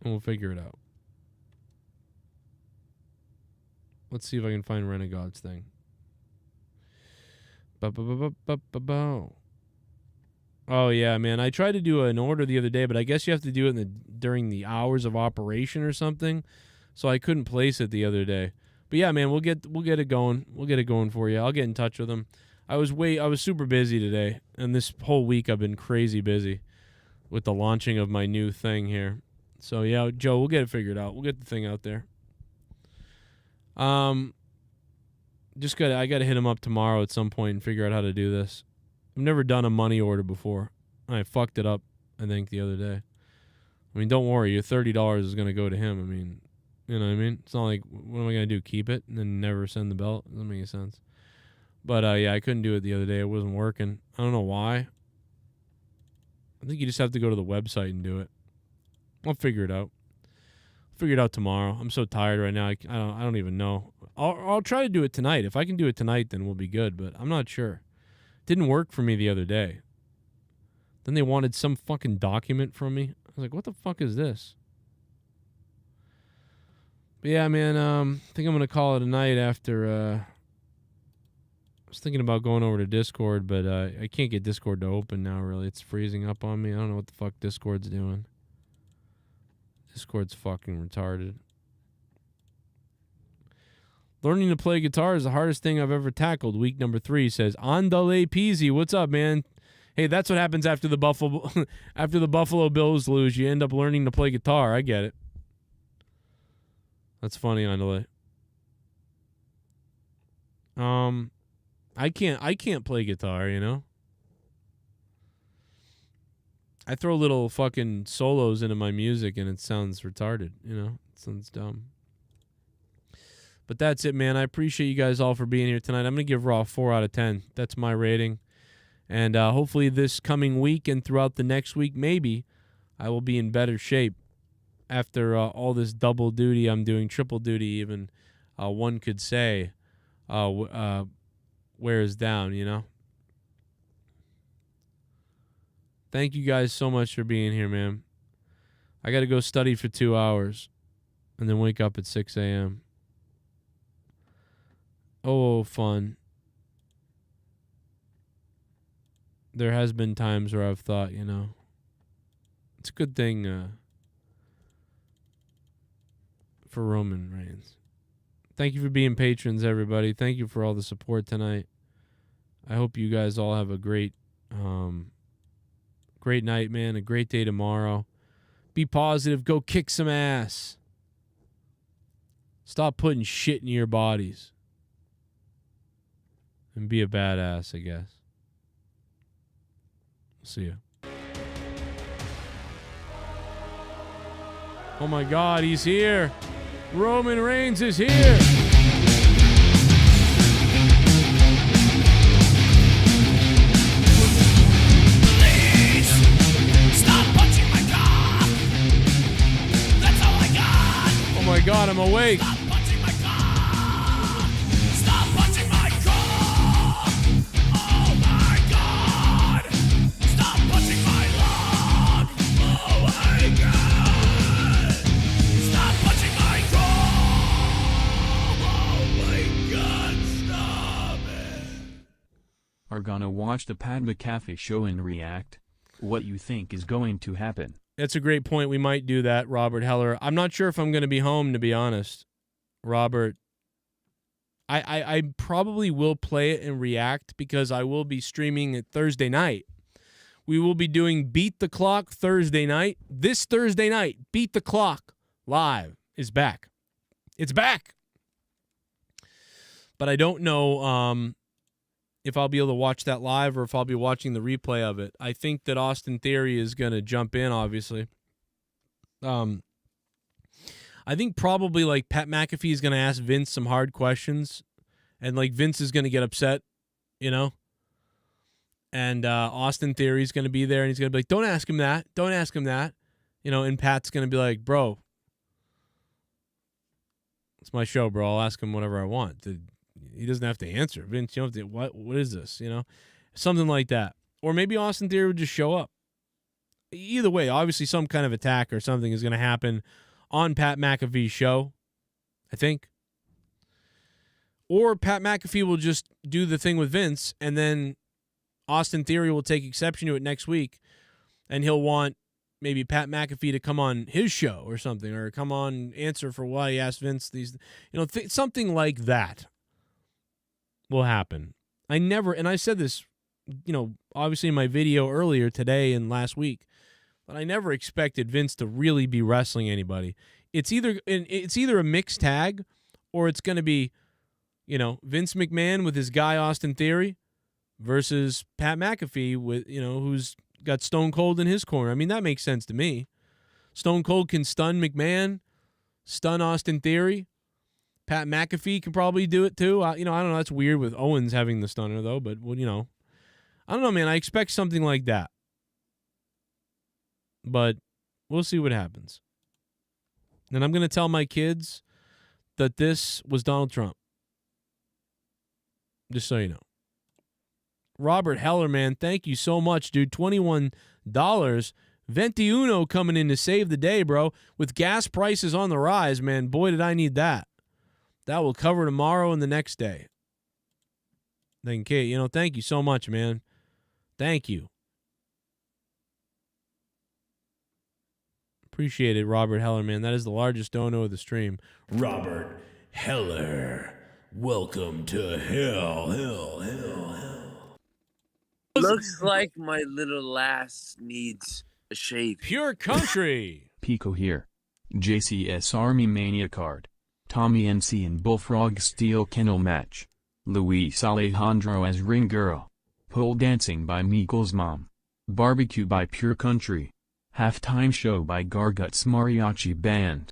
and we'll figure it out. Let's see if I can find Renegade's thing. Oh yeah, man! I tried to do an order the other day, but I guess you have to do it during the hours of operation or something. So I couldn't place it the other day. But yeah, man, we'll get it going. We'll get it going for you. I'll get in touch with them. I was super busy today, and this whole week I've been crazy busy with the launching of my new thing here. So yeah, Joe, we'll get it figured out. We'll get the thing out there. I gotta hit him up tomorrow at some point and figure out how to do this. I've never done a money order before. I fucked it up, I think, the other day. I mean, don't worry, your $30 is gonna go to him. I mean, you know what I mean? It's not like, what am I gonna do? Keep it and then never send the belt? Doesn't make any sense. But yeah, I couldn't do it the other day. It wasn't working. I don't know why. I think you just have to go to the website and do it. I'll figure it out. Figure it out tomorrow. I'm so tired right now. I don't even know. I'll try to do it tonight. If I can do it tonight, then we'll be good. But I'm not sure. It didn't work for me the other day. Then they wanted some fucking document from me. I was like, what the fuck is this? But yeah, man. I think I'm gonna call it a night after. I was thinking about going over to Discord, but I can't get Discord to open now, really. It's freezing up on me. I don't know what the fuck Discord's doing. Discord's fucking retarded. Learning to play guitar is the hardest thing I've ever tackled. Week number 3 says, Andale Peasy. What's up, man? Hey, that's what happens after the Buffalo Bills lose. You end up learning to play guitar. I get it. That's funny, Andale. I can't play guitar, you know? I throw little fucking solos into my music and it sounds retarded, you know? It sounds dumb. But that's it, man. I appreciate you guys all for being here tonight. I'm going to give Raw 4 out of 10. That's my rating. And hopefully this coming week and throughout the next week, maybe, I will be in better shape after all this double duty I'm doing, triple duty even, one could say, wears down, you know? Thank you guys so much for being here, man. I got to go study for 2 hours and then wake up at 6 a.m. Oh, fun. There has been times where I've thought, you know, it's a good thing for Roman Reigns. Thank you for being patrons, everybody. Thank you for all the support tonight. I hope you guys all have a great night, man. A great day tomorrow. Be positive. Go kick some ass. Stop putting shit in your bodies. And be a badass, I guess. See ya. Oh my God, he's here. Roman Reigns is here. Please stop punching my cock. That's all I got. Oh my God, I'm awake. Stop punching my cock. Stop punching my cock. Oh my God. Stop punching my lung. Oh my God. Stop punching my cock. Oh my God. Stop it. Are gonna watch the Pat McAfee show and react? What you think is going to happen? That's a great point. We might do that, Robert Heller. I'm not sure if I'm going to be home, to be honest. Robert, I probably will play it and react because I will be streaming it Thursday night. We will be doing Beat the Clock Thursday night. This Thursday night, Beat the Clock live is back. It's back. But I don't know if I'll be able to watch that live or if I'll be watching the replay of it. I think that Austin Theory is going to jump in, obviously. I think probably like Pat McAfee is going to ask Vince some hard questions, and like Vince is going to get upset, you know? And Austin Theory is going to be there, and he's going to be like, don't ask him that. Don't ask him that. You know, and Pat's going to be like, bro, it's my show, bro. I'll ask him whatever I want. He doesn't have to answer. Vince, you don't have to, what is this, you know? Something like that. Or maybe Austin Theory would just show up. Either way, obviously some kind of attack or something is going to happen on Pat McAfee's show, I think. Or Pat McAfee will just do the thing with Vince, and then Austin Theory will take exception to it next week, and he'll want maybe Pat McAfee to come on his show or something, or come on answer for why he asked Vince these, you know, something like that will happen. And I said this, you know, obviously in my video earlier today and last week, but I never expected Vince to really be wrestling anybody. It's either a mixed tag, or it's going to be, you know, Vince McMahon with his guy Austin Theory versus Pat McAfee with, you know, who's got Stone Cold in his corner. I mean, that makes sense to me. Stone Cold can stun McMahon, stun Austin Theory. Pat McAfee can probably do it too. You know, I don't know. That's weird with Owens having the stunner though, but well, you know, I don't know, man. I expect something like that, but we'll see what happens. And I'm going to tell my kids that this was Donald Trump. Just so you know. Robert Heller, man, thank you so much, dude. $21. 21 coming in to save the day, bro. With gas prices on the rise, man, boy, did I need that. That will cover tomorrow and the next day. Then, Kate, you know, thank you so much, man. Thank you. Appreciate it, Robert Heller, man. That is the largest dono of the stream. Robert Heller. Welcome to hell. Looks like my little ass needs a shave. Pure country. Pico here. JCS Army Mania card. Tommy NC in Bullfrog Steel Kennel match. Luis Alejandro as ring girl. Pole dancing by Meekle's mom. Barbecue by Pure Country. Halftime show by Garguts Mariachi Band.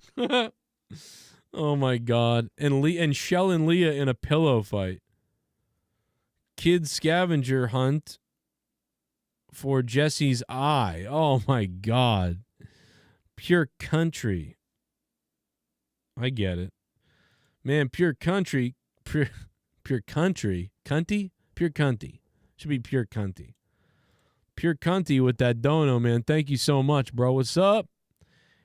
Oh my God. And Shell and Leah in a pillow fight. Kid scavenger hunt for Jesse's eye. Oh my God. Pure Country. I get it. Man, Pure Country. Pure Country. Cunty? Pure Cunty. Should be Pure Cunty. Pure Cunty with that dono, man. Thank you so much, bro. What's up?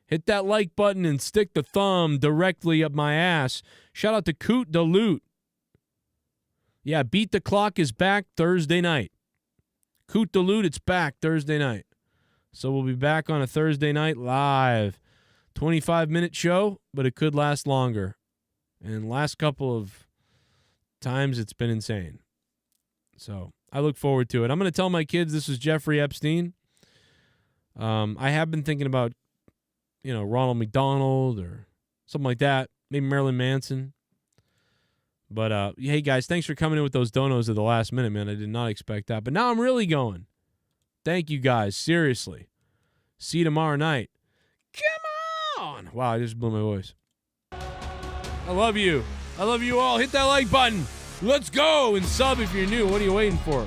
Hit that like button and stick the thumb directly up my ass. Shout out to Coot the Loot. Yeah, Beat the Clock is back Thursday night. Coot the Loot, it's back Thursday night. So we'll be back on a Thursday night live. 25-minute show, but it could last longer. And last couple of times it's been insane. So I look forward to it. I'm going to tell my kids this is Jeffrey Epstein. I have been thinking about, Ronald McDonald or something like that. Maybe Marilyn Manson. But, hey, guys, thanks for coming in with those donos at the last minute, man. I did not expect that. But now I'm really going. Thank you, guys. Seriously. See you tomorrow night. Come on. Wow, I just blew my voice. I love you. I love you all. Hit that like button. Let's go. And sub if you're new. What are you waiting for?